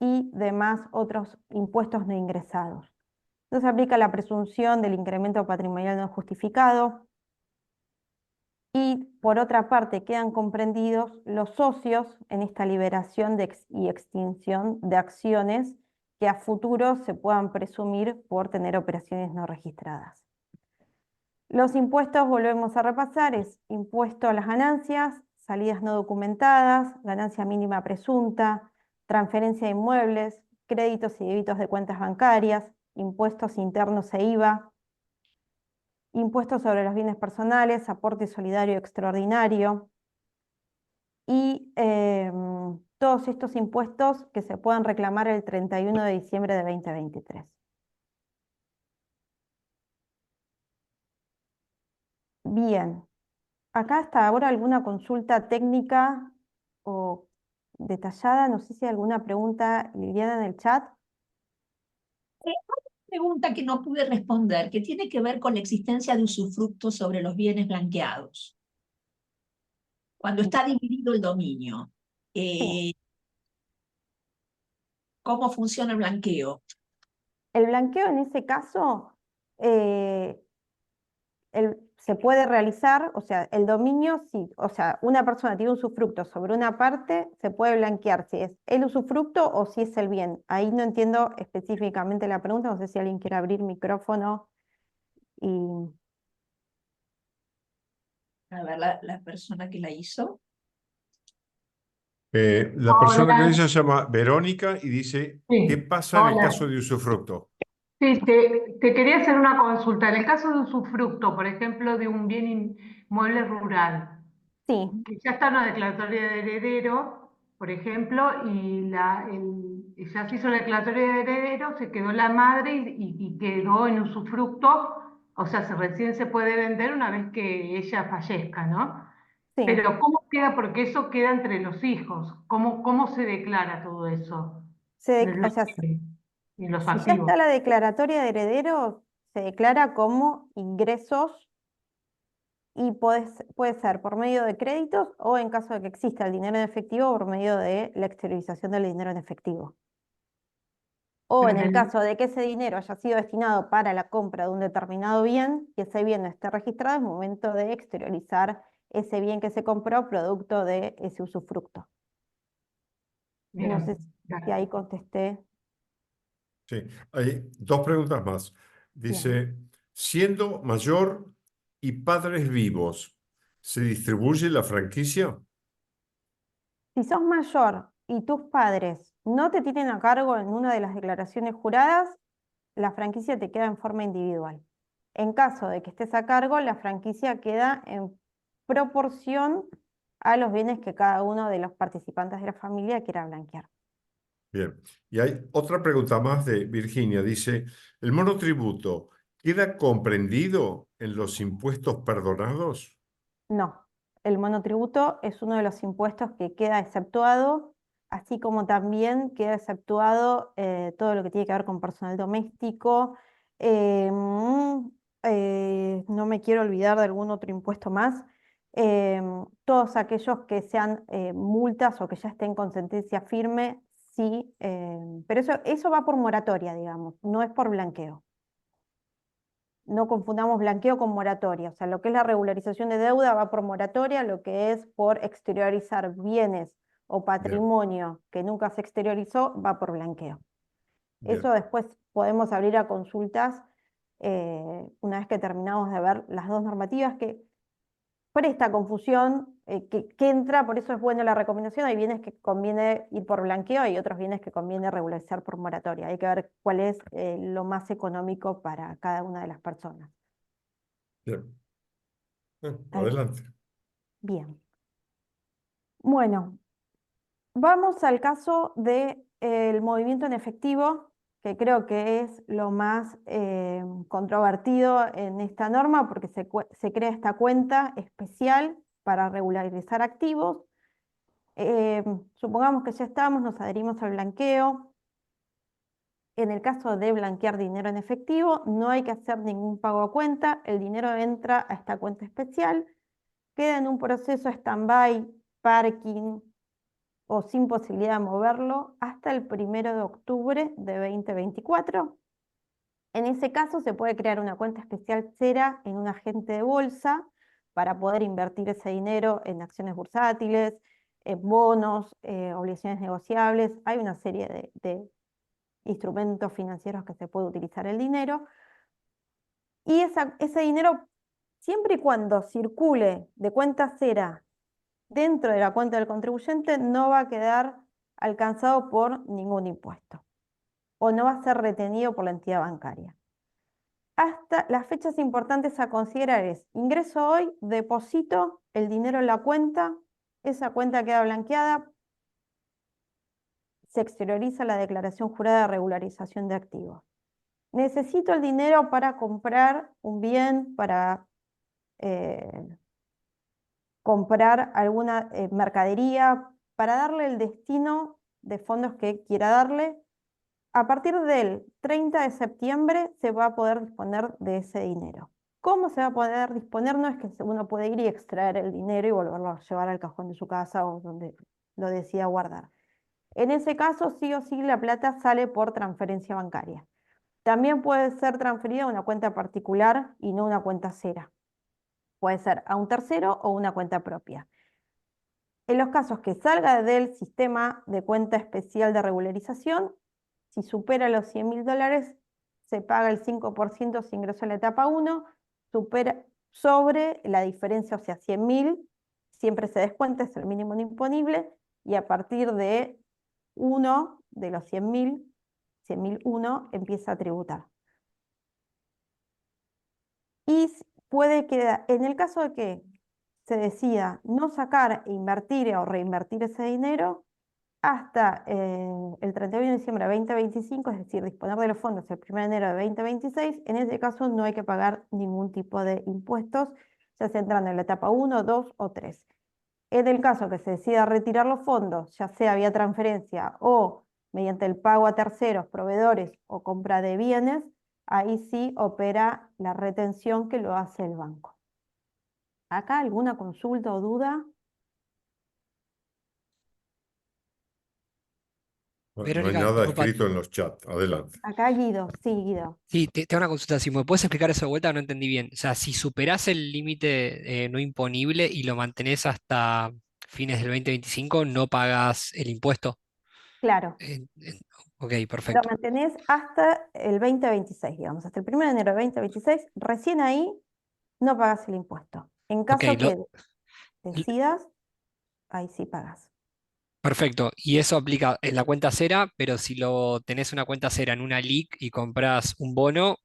y demás otros impuestos no ingresados. Entonces aplica la presunción del incremento patrimonial no justificado. Y por otra parte quedan comprendidos los socios en esta liberación y extinción de acciones que a futuro se puedan presumir por tener operaciones no registradas. Los impuestos, volvemos a repasar, es impuesto a las ganancias, salidas no documentadas, ganancia mínima presunta, transferencia de inmuebles, créditos y débitos de cuentas bancarias, impuestos internos e IVA, impuestos sobre los bienes personales, aporte solidario extraordinario y todos estos impuestos que se puedan reclamar el 31 de diciembre de 2023. Bien, acá hasta ahora alguna consulta técnica o detallada, no sé si hay alguna pregunta, Liliana, en el chat. Pregunta que no pude responder, que tiene que ver con la existencia de usufructo sobre los bienes blanqueados. Cuando está dividido el dominio, Sí. ¿cómo funciona el blanqueo? El blanqueo en ese caso se puede realizar, o sea, el dominio, sí, o sea, una persona tiene usufructo sobre una parte, se puede blanquear si es el usufructo o si es el bien. Ahí no entiendo específicamente la pregunta, no sé si alguien quiere abrir micrófono y... A ver, la persona que la hizo. La persona que Hola, ella se llama Verónica y dice, ¿qué sí, pasa en el hola. caso de usufructo? Sí, te quería hacer una consulta. En el caso de usufructo, por ejemplo, de un bien inmueble rural, Sí, que ya está en la declaratoria de heredero, por ejemplo, y ya se hizo la declaratoria de heredero, se quedó la madre y quedó en usufructo, o sea, recién se puede vender una vez que ella fallezca, ¿no? sí. Pero ¿cómo queda? Porque eso queda entre los hijos. ¿Cómo se declara todo eso? O Los sea, bienes y los si ya activos. está la declaratoria de herederos, se declara como ingresos y puede ser por medio de créditos o en caso de que exista el dinero en efectivo, por medio de la exteriorización del dinero en efectivo. O Pero en el caso de que ese dinero haya sido destinado para la compra de un determinado bien y ese bien no esté registrado, es momento de exteriorizar ese bien que se compró producto de ese usufructo. No sé bien, si ahí gracias. contesté Sí, hay dos preguntas más. bien. Dice, siendo mayor y padres vivos, ¿se distribuye la franquicia? Si sos mayor y tus padres no te tienen a cargo en una de las declaraciones juradas, la franquicia te queda en forma individual. En caso de que estés a cargo, la franquicia queda en proporción a los bienes que cada uno de los participantes de la familia quiera blanquear. Bien. Y hay otra pregunta más de Virginia. Dice, ¿el monotributo queda comprendido en los impuestos perdonados? No, el monotributo es uno de los impuestos que queda exceptuado, así como también queda exceptuado todo lo que tiene que ver con personal doméstico. No me quiero olvidar de algún otro impuesto más. Todos aquellos que sean multas o que ya estén con sentencia firme, sí, pero eso va por moratoria, digamos, no es por blanqueo. No confundamos blanqueo con moratoria. O sea, lo que es la regularización de deuda va por moratoria, lo que es por exteriorizar bienes o Bien, patrimonio que nunca se exteriorizó va por blanqueo. Eso bien, después podemos abrir a consultas una vez que terminamos de ver las dos normativas que presta confusión, que entra, por eso es buena la recomendación. Hay bienes que conviene ir por blanqueo, hay otros bienes que conviene regularizar por moratoria. Hay que ver cuál es lo más económico para cada una de las personas. bien. Ahí. Adelante. Bien. Bueno, vamos al caso del movimiento en efectivo, que creo que es lo más controvertido en esta norma, porque se crea esta cuenta especial para regularizar activos. Supongamos que ya estamos, nos adherimos al blanqueo. En el caso de blanquear dinero en efectivo, no hay que hacer ningún pago a cuenta, el dinero entra a esta cuenta especial, queda en un proceso stand-by, parking o sin posibilidad de moverlo hasta el 1 de octubre de 2024. En ese caso se puede crear una cuenta especial cera en un agente de bolsa para poder invertir ese dinero en acciones bursátiles, en bonos, obligaciones negociables. Hay una serie de instrumentos financieros que se puede utilizar el dinero. Y ese dinero, siempre y cuando circule de cuenta cera dentro de la cuenta del contribuyente, no va a quedar alcanzado por ningún impuesto o no va a ser retenido por la entidad bancaria. Hasta las fechas importantes a considerar es: ingreso hoy, deposito el dinero en la cuenta, esa cuenta queda blanqueada, se exterioriza la declaración jurada de regularización de activos. Necesito el dinero para comprar un bien, para comprar alguna mercadería, para darle el destino de fondos que quiera darle. A partir del 30 de septiembre se va a poder disponer de ese dinero. ¿Cómo se va a poder disponer? No es que uno puede ir y extraer el dinero y volverlo a llevar al cajón de su casa o donde lo decida guardar. En ese caso, sí o sí, la plata sale por transferencia bancaria. También puede ser transferida a una cuenta particular y no una cuenta cera. Puede ser a un tercero o una cuenta propia. En los casos que salga del sistema de cuenta especial de regularización, si supera los $100.000, se paga el 5% si ingresó en la etapa 1, supera sobre la diferencia, o sea, 100.000, siempre se descuenta, es el mínimo no imponible, y a partir de uno de los 100.000, 100.001, empieza a tributar. Y puede quedar, en el caso de que se decida no sacar, invertir o reinvertir ese dinero, hasta el 31 de diciembre de 2025, es decir, disponer de los fondos el 1 de enero de 2026, en ese caso no hay que pagar ningún tipo de impuestos, ya sea entrando en la etapa 1, 2 o 3. En el caso que se decida retirar los fondos, ya sea vía transferencia o mediante el pago a terceros, proveedores o compra de bienes, ahí sí opera la retención que lo hace el banco. ¿Acá alguna consulta o duda? No hay Verónica, nada disculpa, escrito en los chats. Adelante. Acá Guido, sí, Guido. sí, te hago una consulta. Si me puedes explicar eso de vuelta, no entendí bien. O sea, si superás el límite no imponible y lo mantenés hasta fines del 2025, no pagas el impuesto. Claro. Ok, Lo perfecto. mantenés hasta el 2026, digamos, hasta el 1 de enero de 2026, recién ahí no pagas el impuesto. En Ok, caso que decidas, ahí sí pagas. perfecto. Y eso aplica en la cuenta cera, pero si lo tenés una cuenta cera en una LIC y compras un bono,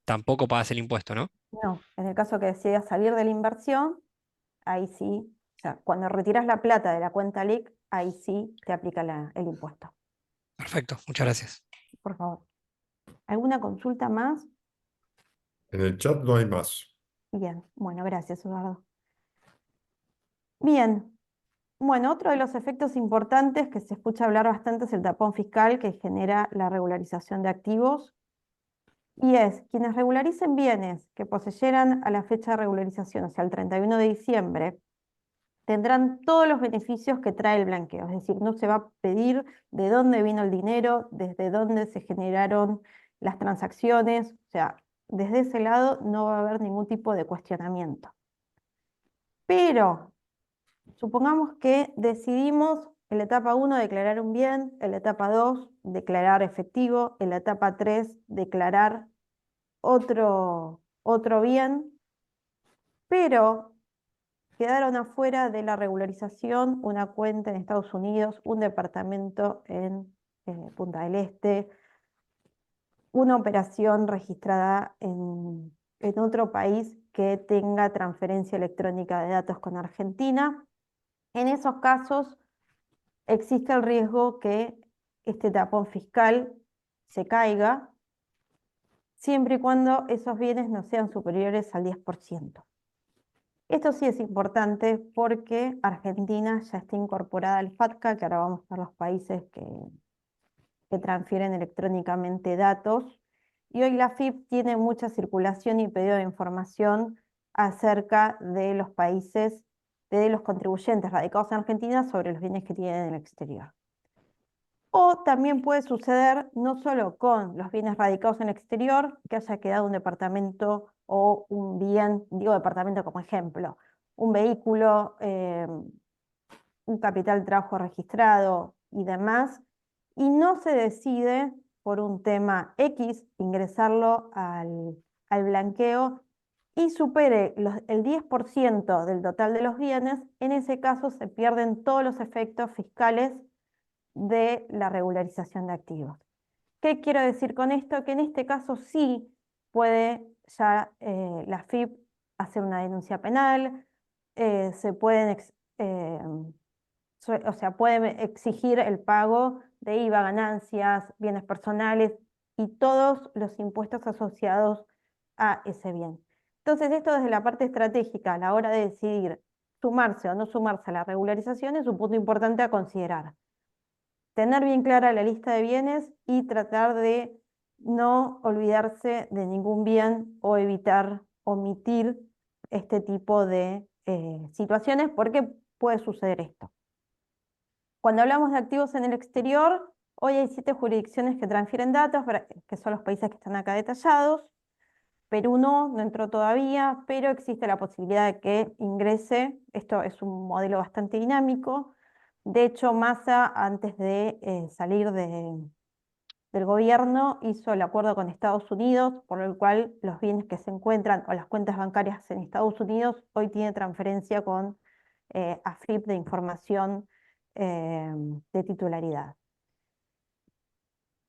tampoco pagas el impuesto, ¿no? No, en el caso que decidas salir de la inversión, ahí sí, o sea, cuando retiras la plata de la cuenta LIC, ahí sí te aplica el impuesto. Perfecto, muchas gracias. Por favor. ¿Alguna consulta más? En el chat no hay más. Bien, bueno, gracias, Eduardo. Bien, bueno, otro de los efectos importantes que se escucha hablar bastante es el tapón fiscal que genera la regularización de activos. Y es, quienes regularicen bienes que poseyeran a la fecha de regularización, o sea, el 31 de diciembre, tendrán todos los beneficios que trae el blanqueo. Es decir, no se va a pedir de dónde vino el dinero, desde dónde se generaron las transacciones. O sea, desde ese lado no va a haber ningún tipo de cuestionamiento. Pero supongamos que decidimos en la etapa 1 declarar un bien, en la etapa 2 declarar efectivo, en la etapa 3 declarar otro bien, pero quedaron afuera de la regularización una cuenta en Estados Unidos, un departamento en Punta del Este, una operación registrada en otro país que tenga transferencia electrónica de datos con Argentina. En esos casos existe el riesgo que este tapón fiscal se caiga, siempre y cuando esos bienes no sean superiores al 10%. Esto sí es importante porque Argentina ya está incorporada al FATCA, que ahora vamos a ver los países que transfieren electrónicamente datos. Y hoy la AFIP tiene mucha circulación y pedido de información acerca de los países, de los contribuyentes radicados en Argentina sobre los bienes que tienen en el exterior. O también puede suceder no solo con los bienes radicados en el exterior, que haya quedado un departamento o un bien, digo departamento como ejemplo, un vehículo, un capital de trabajo registrado y demás, y no se decide por un tema X ingresarlo al blanqueo y supere el 10% del total de los bienes, en ese caso se pierden todos los efectos fiscales de la regularización de activos. ¿Qué quiero decir con esto? Que en este caso sí puede ya la AFIP hacer una denuncia penal, se pueden o sea, puede exigir el pago de IVA, ganancias, bienes personales y todos los impuestos asociados a ese bien. Entonces, esto desde la parte estratégica, a la hora de decidir sumarse o no sumarse a la regularización, es un punto importante a considerar. Tener bien clara la lista de bienes y tratar de no olvidarse de ningún bien o evitar omitir este tipo de situaciones porque puede suceder esto. Cuando hablamos de activos en el exterior, hoy hay 7 jurisdicciones que transfieren datos, que son los países que están acá detallados. Perú no entró todavía, pero existe la posibilidad de que ingrese. Esto es un modelo bastante dinámico. De hecho, Massa, antes de salir del gobierno, hizo el acuerdo con Estados Unidos, por el cual los bienes que se encuentran o las cuentas bancarias en Estados Unidos hoy tiene transferencia con AFIP de información de titularidad.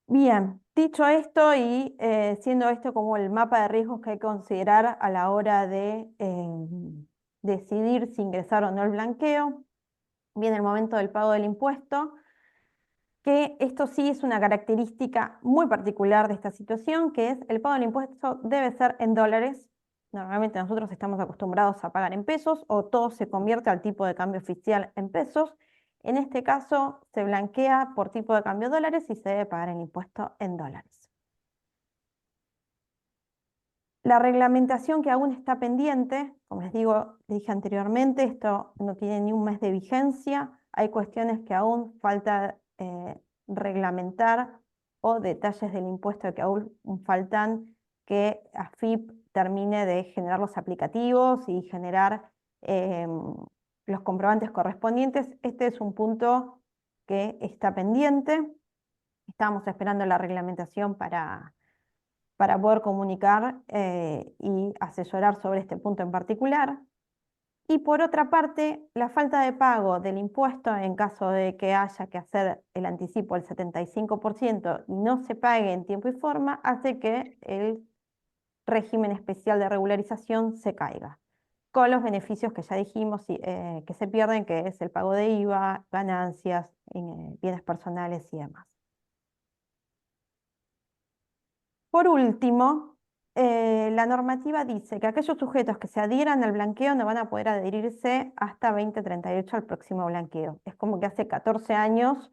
Bien, dicho esto y siendo esto como el mapa de riesgos que hay que considerar a la hora de decidir si ingresar o no el blanqueo, viene el momento del pago del impuesto, que esto sí es una característica muy particular de esta situación, que es el pago del impuesto debe ser en dólares. Normalmente nosotros estamos acostumbrados a pagar en pesos o todo se convierte al tipo de cambio oficial en pesos. En este caso se blanquea por tipo de cambio dólares y se debe pagar el impuesto en dólares. La reglamentación que aún está pendiente, como les dije anteriormente, esto no tiene ni un mes de vigencia, hay cuestiones que aún falta reglamentar o detalles del impuesto que aún faltan que AFIP termine de generar los aplicativos y generar los comprobantes correspondientes. Este es un punto que está pendiente. Estamos esperando la reglamentación para poder comunicar y asesorar sobre este punto en particular. Y por otra parte, la falta de pago del impuesto en caso de que haya que hacer el anticipo del 75% y no se pague en tiempo y forma, hace que el régimen especial de regularización se caiga, con los beneficios que ya dijimos que se pierden, que es el pago de IVA, ganancias, bienes personales y demás. Por último, la normativa dice que aquellos sujetos que se adhieran al blanqueo no van a poder adherirse hasta 2038 al próximo blanqueo. Es como que hace 14 años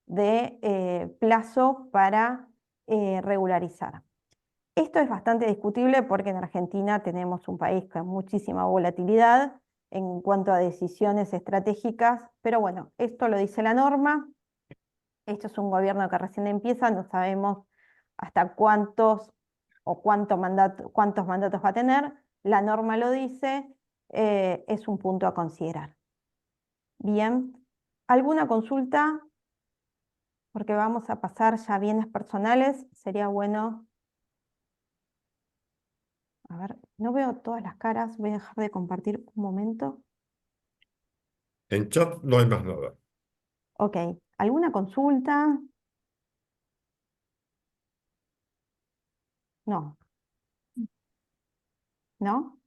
de plazo para regularizar. Esto es bastante discutible porque en Argentina tenemos un país con muchísima volatilidad en cuanto a decisiones estratégicas, pero bueno, esto lo dice la norma. Esto es un gobierno que recién empieza, no sabemos hasta cuántos o cuántos mandatos va a tener. La norma lo dice, es un punto a considerar. Bien, ¿alguna consulta? Porque vamos a pasar ya a bienes personales. Sería bueno... A ver, no veo todas las caras, voy a dejar de compartir un momento. En chat no hay más nada. Ok, ¿alguna consulta? No. ¿No?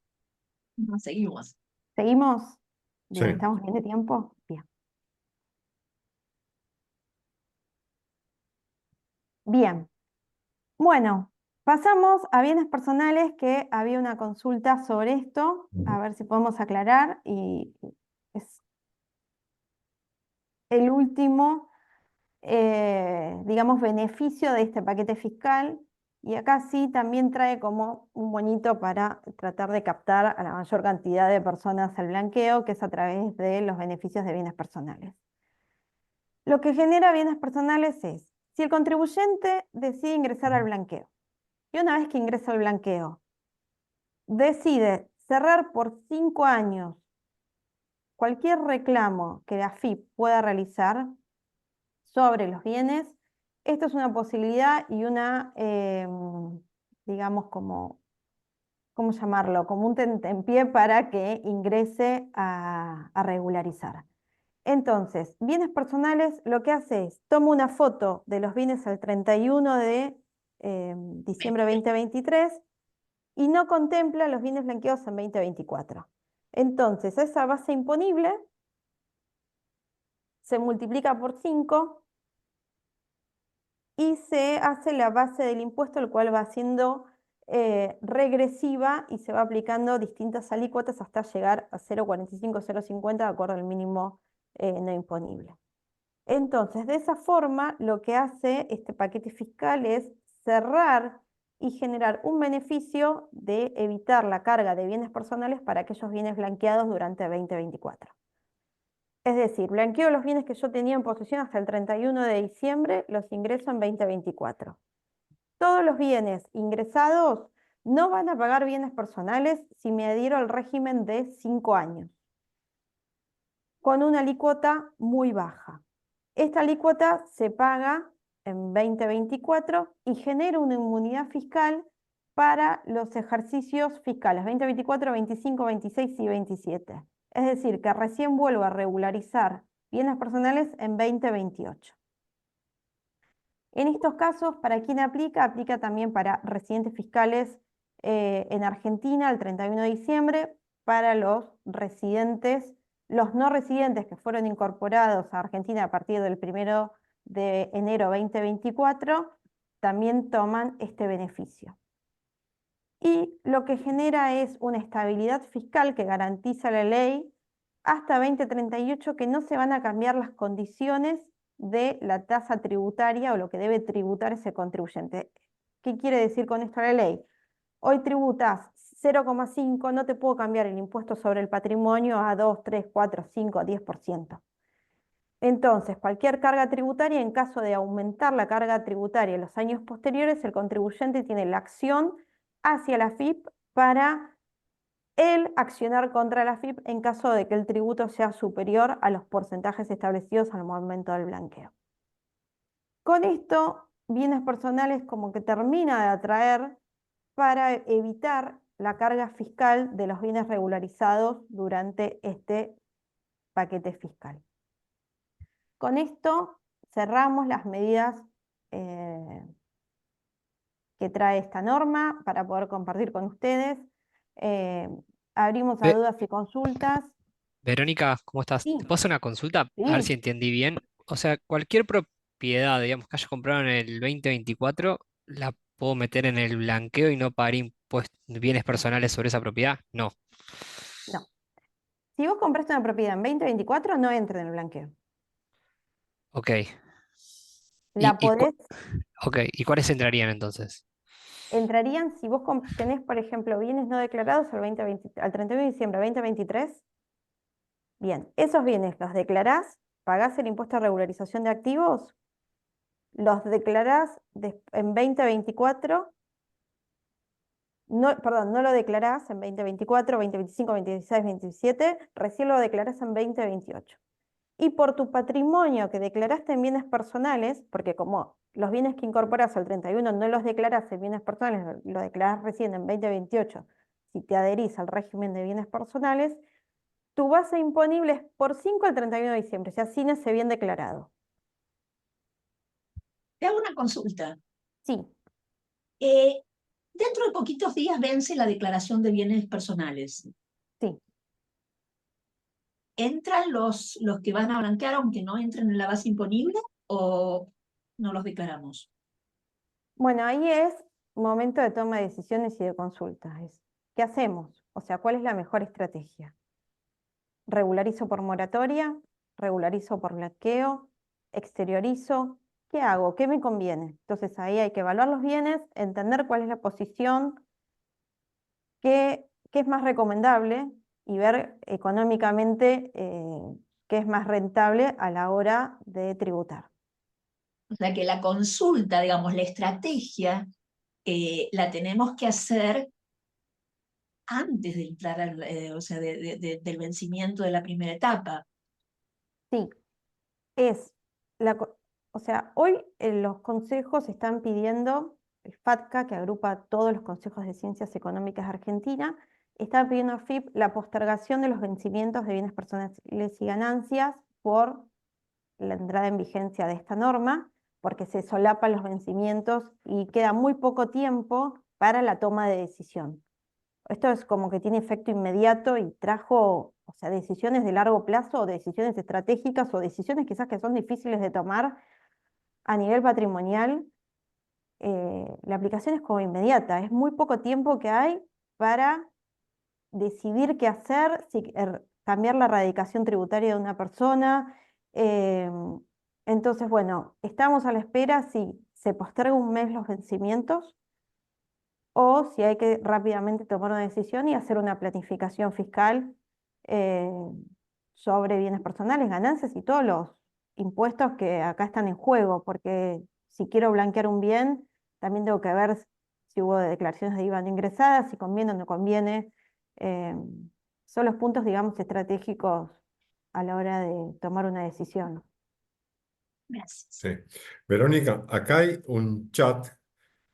No, seguimos. ¿Seguimos? Bien, Sí. ¿estamos bien de tiempo? Bien. Bien. Bueno, Pasamos a bienes personales, que había una consulta sobre esto, a ver si podemos aclarar, y es el último, digamos, beneficio de este paquete fiscal, y acá sí también trae como un bonito para tratar de captar a la mayor cantidad de personas al blanqueo, que es a través de los beneficios de bienes personales. Lo que genera bienes personales es, si el contribuyente decide ingresar al blanqueo, y una vez que ingresa al blanqueo, decide cerrar por 5 años cualquier reclamo que la AFIP pueda realizar sobre los bienes, esto es una posibilidad y una, digamos, como, ¿cómo llamarlo? Como un tentempié para que ingrese a regularizar. Entonces, bienes personales lo que hace es, toma una foto de los bienes al 31 de diciembre de 2023 y no contempla los bienes blanqueados en 2024. Entonces, esa base imponible se multiplica por 5 y se hace la base del impuesto, el cual va siendo regresiva y se va aplicando distintas alícuotas hasta llegar a 0,45, 0,50 de acuerdo al mínimo no imponible. Entonces, de esa forma, lo que hace este paquete fiscal es cerrar y generar un beneficio de evitar la carga de bienes personales para aquellos bienes blanqueados durante 2024. Es decir, blanqueo los bienes que yo tenía en posesión hasta el 31 de diciembre, los ingreso en 2024. Todos los bienes ingresados no van a pagar bienes personales si me adhiero al régimen de 5 años, con una alícuota muy baja. Esta alícuota se paga en 2024 y genera una inmunidad fiscal para los ejercicios fiscales 2024, 25, 26 y 27. Es decir, que recién vuelvo a regularizar bienes personales en 2028. En estos casos, ¿para quién aplica? Aplica también para residentes fiscales en Argentina el 31 de diciembre, para los residentes, los no residentes que fueron incorporados a Argentina a partir del 1 de enero 2024, también toman este beneficio. Y lo que genera es una estabilidad fiscal que garantiza la ley hasta 2038, que no se van a cambiar las condiciones de la tasa tributaria o lo que debe tributar ese contribuyente. ¿Qué quiere decir con esto la ley? Hoy tributas 0,5, no te puedo cambiar el impuesto sobre el patrimonio a 2, 3, 4, 5, 10%. Entonces, cualquier carga tributaria, en caso de aumentar la carga tributaria en los años posteriores, el contribuyente tiene la acción hacia la AFIP para él accionar contra la AFIP en caso de que el tributo sea superior a los porcentajes establecidos al momento del blanqueo. Con esto, bienes personales como que termina de atraer para evitar la carga fiscal de los bienes regularizados durante este paquete fiscal. Con esto cerramos las medidas que trae esta norma para poder compartir con ustedes. Abrimos a Ve- dudas y consultas. Verónica, ¿cómo estás? Sí, ¿Te puedo hacer una consulta? A ver si sí. entendí bien. O sea, cualquier propiedad, digamos, que haya comprado en el 2024, ¿la puedo meter en el blanqueo y no pagar impuestos, bienes personales sobre esa propiedad? No. No. Si vos compraste una propiedad en 2024, no entra en el blanqueo. Ok. La podés, Ok, ¿y cuáles entrarían entonces? entrarían si vos tenés, por ejemplo, bienes no declarados al 31 de diciembre de 2023. Bien, esos bienes los declarás, pagás el impuesto de regularización de activos, los declarás en 2024. No, perdón, no lo declarás en 2024, 2025, 2026, 2027, recién lo declarás en 2028. Y por tu patrimonio que declaraste en bienes personales, porque como los bienes que incorporás al 31 no los declarás en bienes personales, lo declarás recién en 2028, si te adherís al régimen de bienes personales, tu base imponible es por 5 al 31 de diciembre, o sea, sin ese bien declarado. Te hago una consulta. Sí, Dentro de poquitos días vence la declaración de bienes personales. sí. ¿Entran los que van a blanquear aunque no entren en la base imponible o no los declaramos? Bueno, ahí es momento de toma de decisiones y de consultas. ¿Qué hacemos? O sea, ¿cuál es la mejor estrategia? ¿Regularizo por moratoria? ¿Regularizo por blanqueo? ¿Exteriorizo? ¿Qué hago? ¿Qué me conviene? Entonces ahí hay que evaluar los bienes, entender cuál es la posición, qué es más recomendable y ver económicamente qué es más rentable a la hora de tributar. O sea que la consulta, digamos, la estrategia, la tenemos que hacer antes de entrar o sea, del vencimiento de la primera etapa. Sí, o sea, hoy los consejos están pidiendo, el FATCA, que agrupa todos los consejos de ciencias económicas de Argentina, está pidiendo a FIP la postergación de los vencimientos de bienes personales y ganancias por la entrada en vigencia de esta norma, porque se solapan los vencimientos y queda muy poco tiempo para la toma de decisión. Esto es como que tiene efecto inmediato y trajo, o sea, decisiones de largo plazo, o decisiones estratégicas, o decisiones quizás que son difíciles de tomar a nivel patrimonial. La aplicación es como inmediata, es muy poco tiempo que hay para decidir qué hacer, si cambiar la radicación tributaria de una persona. Entonces, bueno, estamos a la espera si se posterga un mes los vencimientos o si hay que rápidamente tomar una decisión y hacer una planificación fiscal eh, sobre bienes personales, ganancias y todos los impuestos que acá están en juego, porque si quiero blanquear un bien, también tengo que ver si hubo declaraciones de IVA no ingresadas, si conviene o no conviene. eh, Son los puntos, digamos, estratégicos a la hora de tomar una decisión. Gracias. Sí. Verónica, acá hay un chat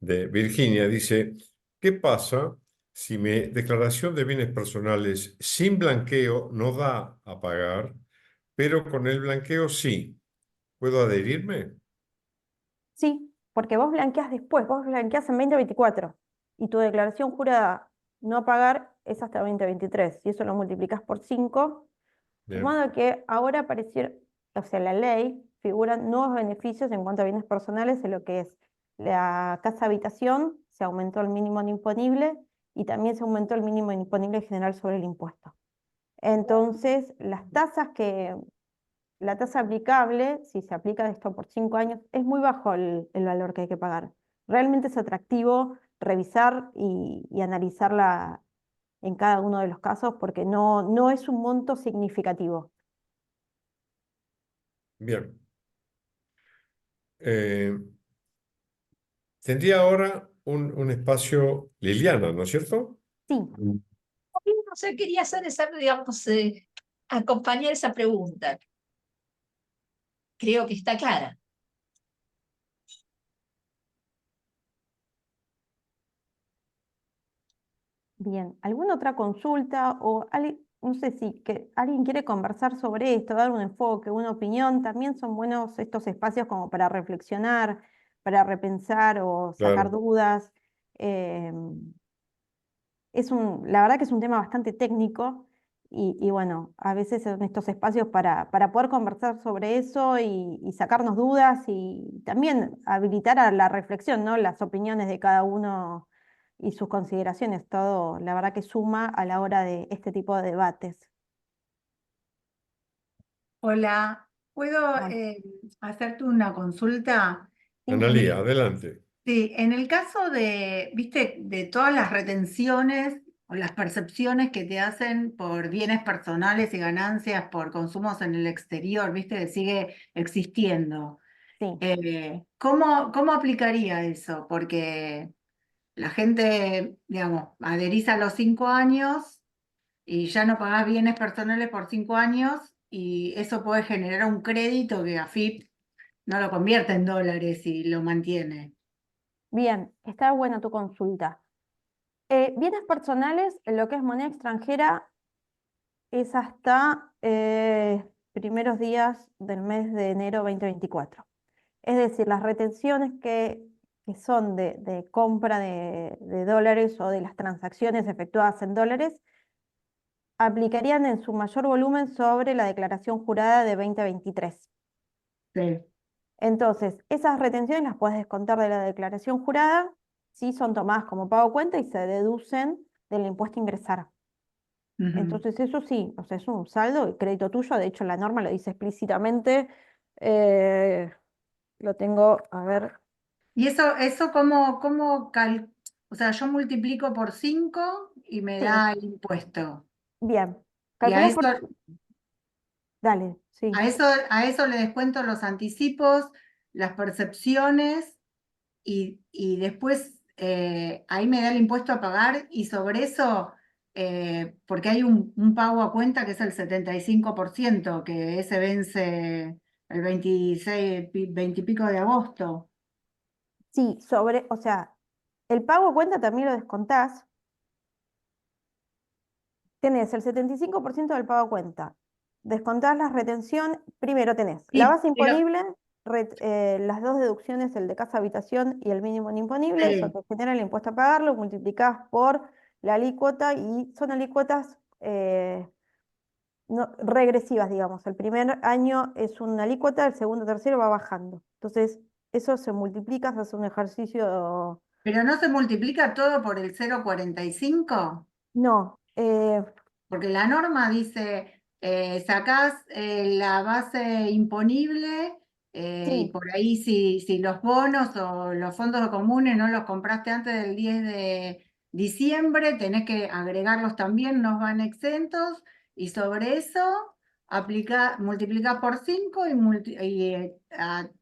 de Virginia, dice, ¿qué pasa si mi declaración de bienes personales sin blanqueo no da a pagar, pero con el blanqueo sí? ¿Puedo adherirme? Sí, porque vos blanqueás después, vos blanqueás en 2024 y tu declaración jurada no pagar es hasta 2023 y eso lo multiplicás por 5, de Bien, modo que ahora apareciera, o sea, la ley figuran nuevos beneficios en cuanto a bienes personales en lo que es la casa habitación, se aumentó el mínimo no imponible y también se aumentó el mínimo imponible general sobre el impuesto. Entonces, la tasa aplicable, si se aplica esto por 5 años, es muy bajo el valor que hay que pagar. Realmente es atractivo revisar y analizarla en cada uno de los casos porque no es un monto significativo. bien. Eh, Tendría ahora un espacio Liliana, ¿no es cierto? Sí, No sé, quería hacer esa, digamos, acompañar esa pregunta. Creo que está clara. bien. ¿Alguna otra consulta o no sé si alguien quiere conversar sobre esto, dar un enfoque, una opinión? También son buenos estos espacios como para reflexionar, para repensar o sacar Claro. dudas. Eh, la verdad que es un tema bastante técnico y bueno, a veces son estos espacios para poder conversar sobre eso y sacarnos dudas y también habilitar a la reflexión, ¿no? Las opiniones de cada uno y sus consideraciones, todo la verdad que suma a la hora de este tipo de debates. Hola, ¿puedo Bueno, hacerte una consulta? sí, En Analía, el, adelante. sí, en el caso de, viste, de todas las retenciones o las percepciones que te hacen por bienes personales y ganancias por consumos en el exterior, viste, sigue existiendo. sí. ¿Cómo aplicaría eso? Porque la gente, digamos, adherís a los 5 años y ya no pagás bienes personales por 5 años y eso puede generar un crédito que AFIP no lo convierte en dólares y lo mantiene. Bien, está buena tu consulta. Bienes personales, en lo que es moneda extranjera, es hasta primeros días del mes de enero 2024. Es decir, las retenciones que son de compra de dólares o de las transacciones efectuadas en dólares aplicarían en su mayor volumen sobre la declaración jurada de 2023. Sí, Entonces, esas retenciones las puedes descontar de la declaración jurada sí son tomadas como pago cuenta y se deducen del impuesto a ingresar. Ujú. Entonces eso sí, o sea, es un saldo de crédito tuyo, de hecho la norma lo dice explícitamente, eh, lo tengo, a ver, ¿Y eso o sea, yo multiplico por 5 y me sí, da el impuesto? bien, Y calculás por, dale, sí. a eso le descuento los anticipos, las percepciones y después ahí me da el impuesto a pagar y sobre eso, porque hay un pago a cuenta que es el 75%, que ese vence el 26, 20 y pico de agosto. Sí, sobre, o sea, el pago a cuenta también lo descontás, tenés el 75% del pago a cuenta, descontás la retención, primero tenés la Sí, base pero imponible, las dos deducciones, el de casa habitación y el mínimo no imponible, eso te genera el impuesto a pagarlo, multiplicás por la alícuota y son alícuotas regresivas, digamos. El primer año es una alícuota, el segundo, tercero va bajando. Entonces, eso se multiplica, se hace un ejercicio. pero no se multiplica todo por el 0,45, No, porque la norma dice, sacás la base imponible y sí, por ahí si los bonos o los fondos comunes no los compraste antes del 10 de diciembre, tenés que agregarlos también, nos van exentos y sobre eso multiplicás por 5 y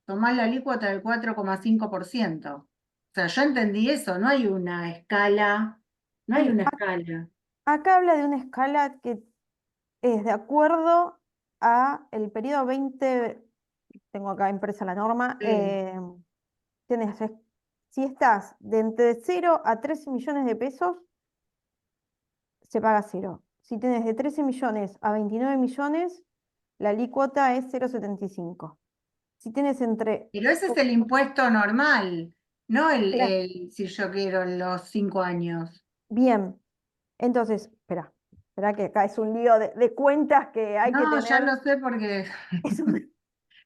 tomás la alícuota del 4,5%. O sea, yo entendí eso, no hay una escala, no hay sí. una escala. Acá habla de una escala que es de acuerdo a el periodo 20, tengo acá impresa la norma, Sí. tenés, si estás de entre 0 a 13 millones de pesos, se paga 0. Si tienes de 13 millones a 29 millones, la alícuota es 0,75. Si tienes entre. Pero ese es el impuesto normal, no Claro. si yo quiero los 5 años. Bien, entonces, espera que acá es un lío de cuentas que hay que No, ya tener. lo sé porque Es un,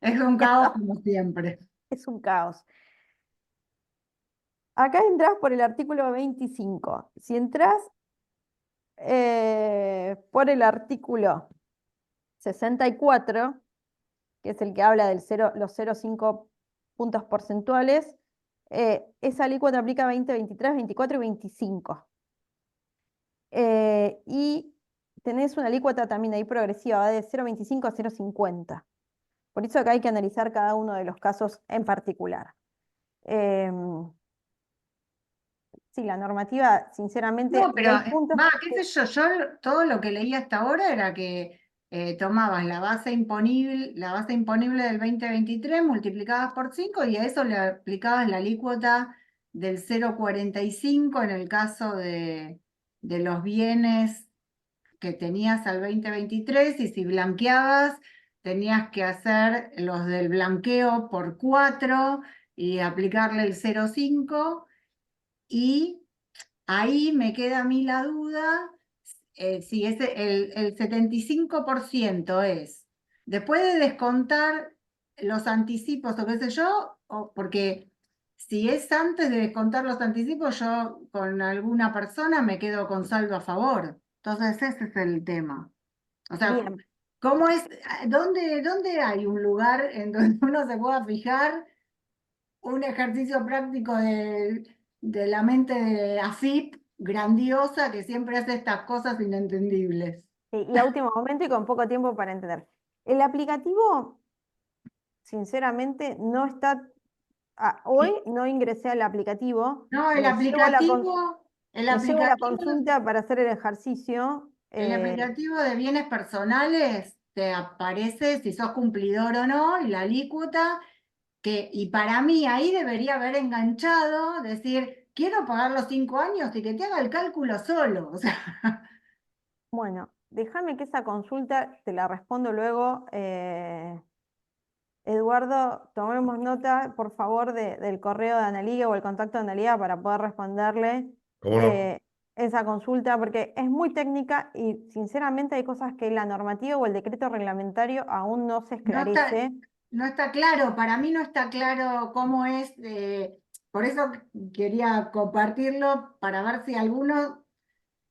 es un caos como siempre. es un caos. Acá entras por el artículo 25. Si entras por el artículo 64, que es el que habla del los 0,5 puntos porcentuales, esa alícuota aplica 20, 23, 24 y 25. Y tenés una alícuota también ahí progresiva, va de 0,25 a 0,50. Por eso acá hay que analizar cada uno de los casos en particular. Sí, la normativa, sinceramente, No, y pero hay puntos qué sé yo, todo lo que leí hasta ahora era que tomabas la base imponible del 2023, multiplicabas por 5 y a eso le aplicabas la alícuota del 0,45 en el caso de los bienes que tenías al 2023 y si blanqueabas tenías que hacer los del blanqueo por 4 y aplicarle el 0,5 y ahí me queda a mí la duda si el 75% es después de descontar los anticipos o qué sé yo, porque si es antes de descontar los anticipos, yo con alguna persona me quedo con saldo a favor. Entonces ese es el tema. O sea, bien. ¿cómo es? ¿Dónde hay un lugar en donde uno se pueda fijar un ejercicio práctico de la mente de AFIP grandiosa que siempre hace estas cosas inentendibles? Y a último momento y con poco tiempo para entender. El aplicativo, sinceramente, no está. Hoy no ingresé al aplicativo, No, el me llevo la aplicativo, consulta para hacer el ejercicio. el aplicativo de bienes personales te aparece si sos cumplidor o no y la alícuota y para mí ahí debería haber enganchado, decir, quiero pagar los 5 años y que te haga el cálculo solo. O sea, Bueno, déjame que esa consulta te la respondo luego. Eduardo, tomemos nota, por favor, del correo de Analiga o el contacto de Analiga para poder responderle ¿Cómo no? esa consulta, porque es muy técnica y sinceramente hay cosas que la normativa o el decreto reglamentario aún no se no está, esclarece. no está claro, para mí no está claro cómo es, por eso quería compartirlo para ver si alguno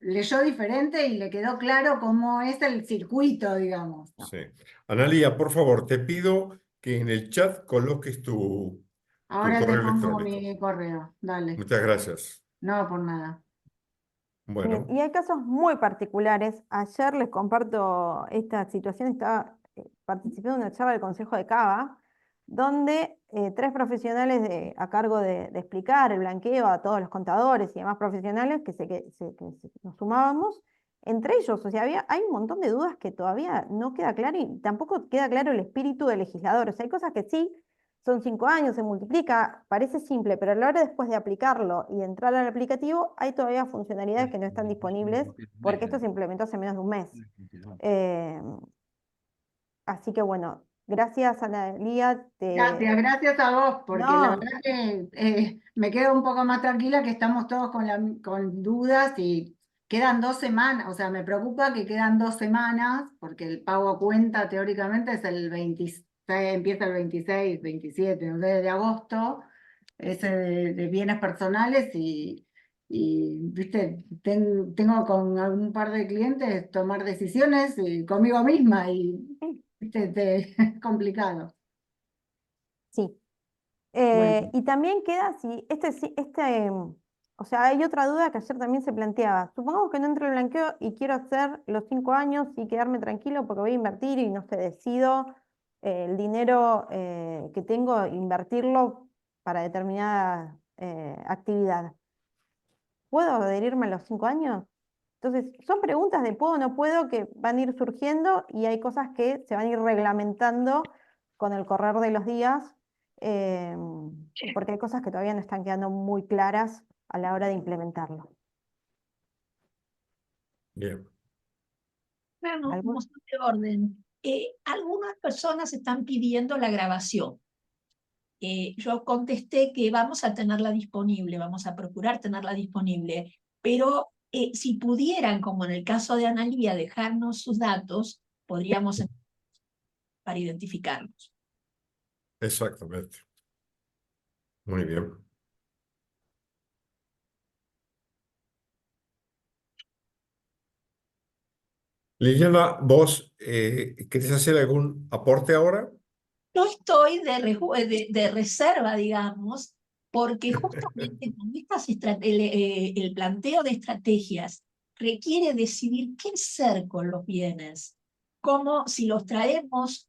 leyó diferente y le quedó claro cómo es el circuito, digamos. Sí. Analía, por favor, te pido que en el chat coloques tu Ahora te correo pongo electrónico. mi correo, dale. Muchas gracias. No, por nada. Bien, Bueno, y hay casos muy particulares. Ayer les comparto esta situación. Estaba participando en una charla del Consejo de Cava, donde tres profesionales a cargo de explicar el blanqueo a todos los contadores y demás profesionales nos sumábamos, entre ellos, o sea, hay un montón de dudas que todavía no queda claro y tampoco queda claro el espíritu del legislador. O sea, hay cosas que sí, son 5 años, se multiplica, parece simple, pero a la hora después de aplicarlo y de entrar al aplicativo, hay todavía funcionalidades que no están disponibles porque esto se implementó hace menos de un mes. Eh, Así que bueno, gracias Analía. Gracias a vos, porque la No, verdad que me quedo un poco más tranquila que estamos todos con dudas y quedan 2 semanas, o sea, me preocupa que quedan 2 semanas, porque el pago a cuenta teóricamente es el 26, empieza el 26, 27, no sé, de agosto, ese de bienes personales viste, tengo con algún par de clientes tomar decisiones conmigo misma y viste, es complicado. sí. Bueno. Y también queda si o sea, hay otra duda que ayer también se planteaba. Supongamos que no entro el blanqueo y quiero hacer los 5 años y quedarme tranquilo porque voy a invertir y no sé, decido el dinero que tengo, invertirlo para determinada actividad. ¿Puedo adherirme a los 5 años? Entonces, son preguntas de puedo o no puedo que van a ir surgiendo y hay cosas que se van a ir reglamentando con el correr de los días, eh, porque hay cosas que todavía no están quedando muy claras a la hora de implementarlo. bien. Bueno, ¿Algún? como son de orden. Algunas personas están pidiendo la grabación. Yo contesté que vamos a tenerla disponible, vamos a procurar tenerla disponible, pero si pudieran, como en el caso de Analía, dejarnos sus datos, podríamos para identificarlos. Exactamente. Muy bien. Liliana, ¿vos querés hacer algún aporte ahora? Yo estoy de reserva, digamos, porque justamente con el planteo de estrategias requiere decidir qué hacer con los bienes, cómo, si los traemos,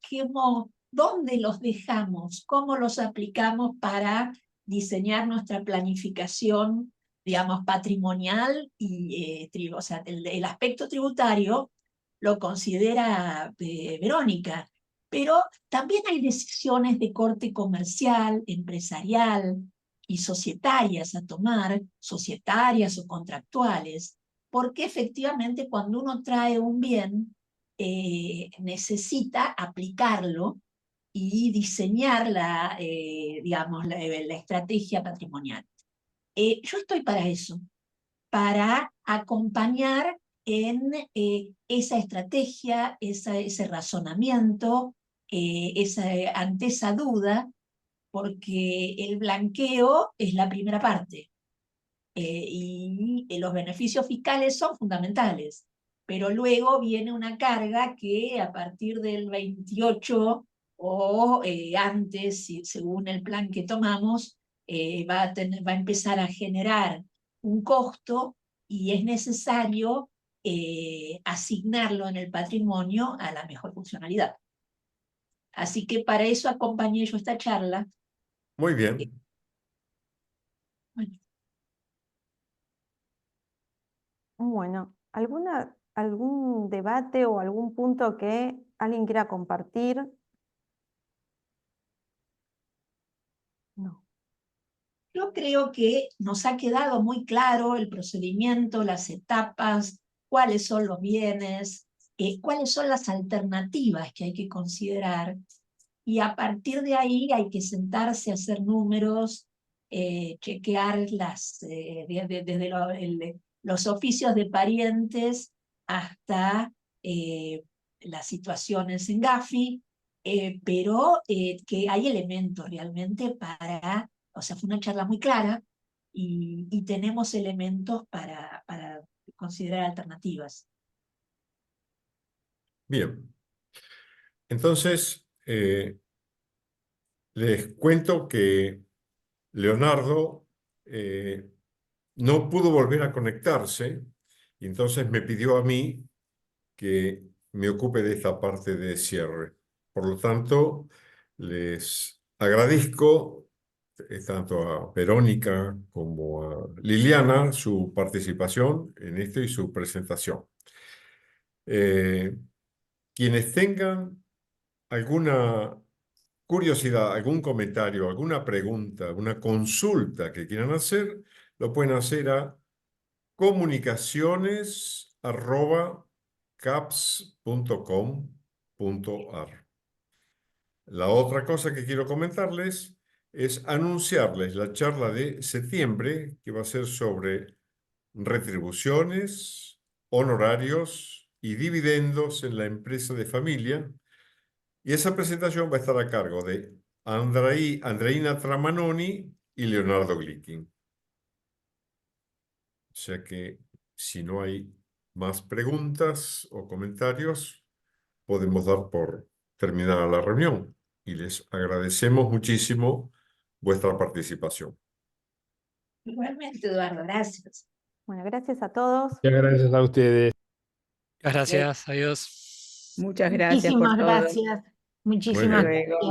dónde los dejamos, cómo los aplicamos para diseñar nuestra planificación, digamos, patrimonial o sea, el aspecto tributario lo considera Verónica, pero también hay decisiones de corte comercial, empresarial y societarias a tomar, societarias o contractuales, porque efectivamente cuando uno trae un bien, necesita aplicarlo y diseñar digamos, la estrategia patrimonial. Yo estoy para eso, para acompañar en esa estrategia, ese razonamiento, ante esa duda, porque el blanqueo es la primera parte y los beneficios fiscales son fundamentales, pero luego viene una carga que a partir del 28 o antes, según el plan que tomamos, va a empezar a generar un costo y es necesario asignarlo en el patrimonio a la mejor funcionalidad. Así que para eso acompañé yo esta charla. Muy bien. Bueno, Bueno, ¿algún debate o algún punto que alguien quiera compartir? No. yo creo que nos ha quedado muy claro el procedimiento, las etapas, cuáles son los bienes, cuáles son las alternativas que hay que considerar. Y a partir de ahí hay que sentarse a hacer números, chequear desde los oficios de parientes hasta las situaciones en GAFI, pero que hay elementos realmente para O sea, fue una charla muy clara y tenemos elementos para considerar alternativas. Bien. Entonces, les cuento que Leonardo no pudo volver a conectarse y entonces me pidió a mí que me ocupe de esta parte de cierre. Por lo tanto, les agradezco tanto a Verónica como a Liliana su participación en esto y su presentación. Quienes tengan alguna curiosidad, algún comentario, alguna pregunta, alguna consulta que quieran hacer, lo pueden hacer a comunicaciones@caps.com.ar. La otra cosa que quiero comentarles es anunciarles la charla de septiembre, que va a ser sobre retribuciones, honorarios y dividendos en la empresa de familia. Y esa presentación va a estar a cargo de Andreina Tramanoni y Leonardo Glickin. O sea que si no hay más preguntas o comentarios, podemos dar por terminada la reunión. Y les agradecemos muchísimo vuestra participación. Igualmente, Eduardo, gracias. Bueno, gracias a todos. Muchas gracias a ustedes. Gracias, adiós. Muchas gracias por Muchísimas todo. gracias. Muy Muchísimas bien. Luego. gracias.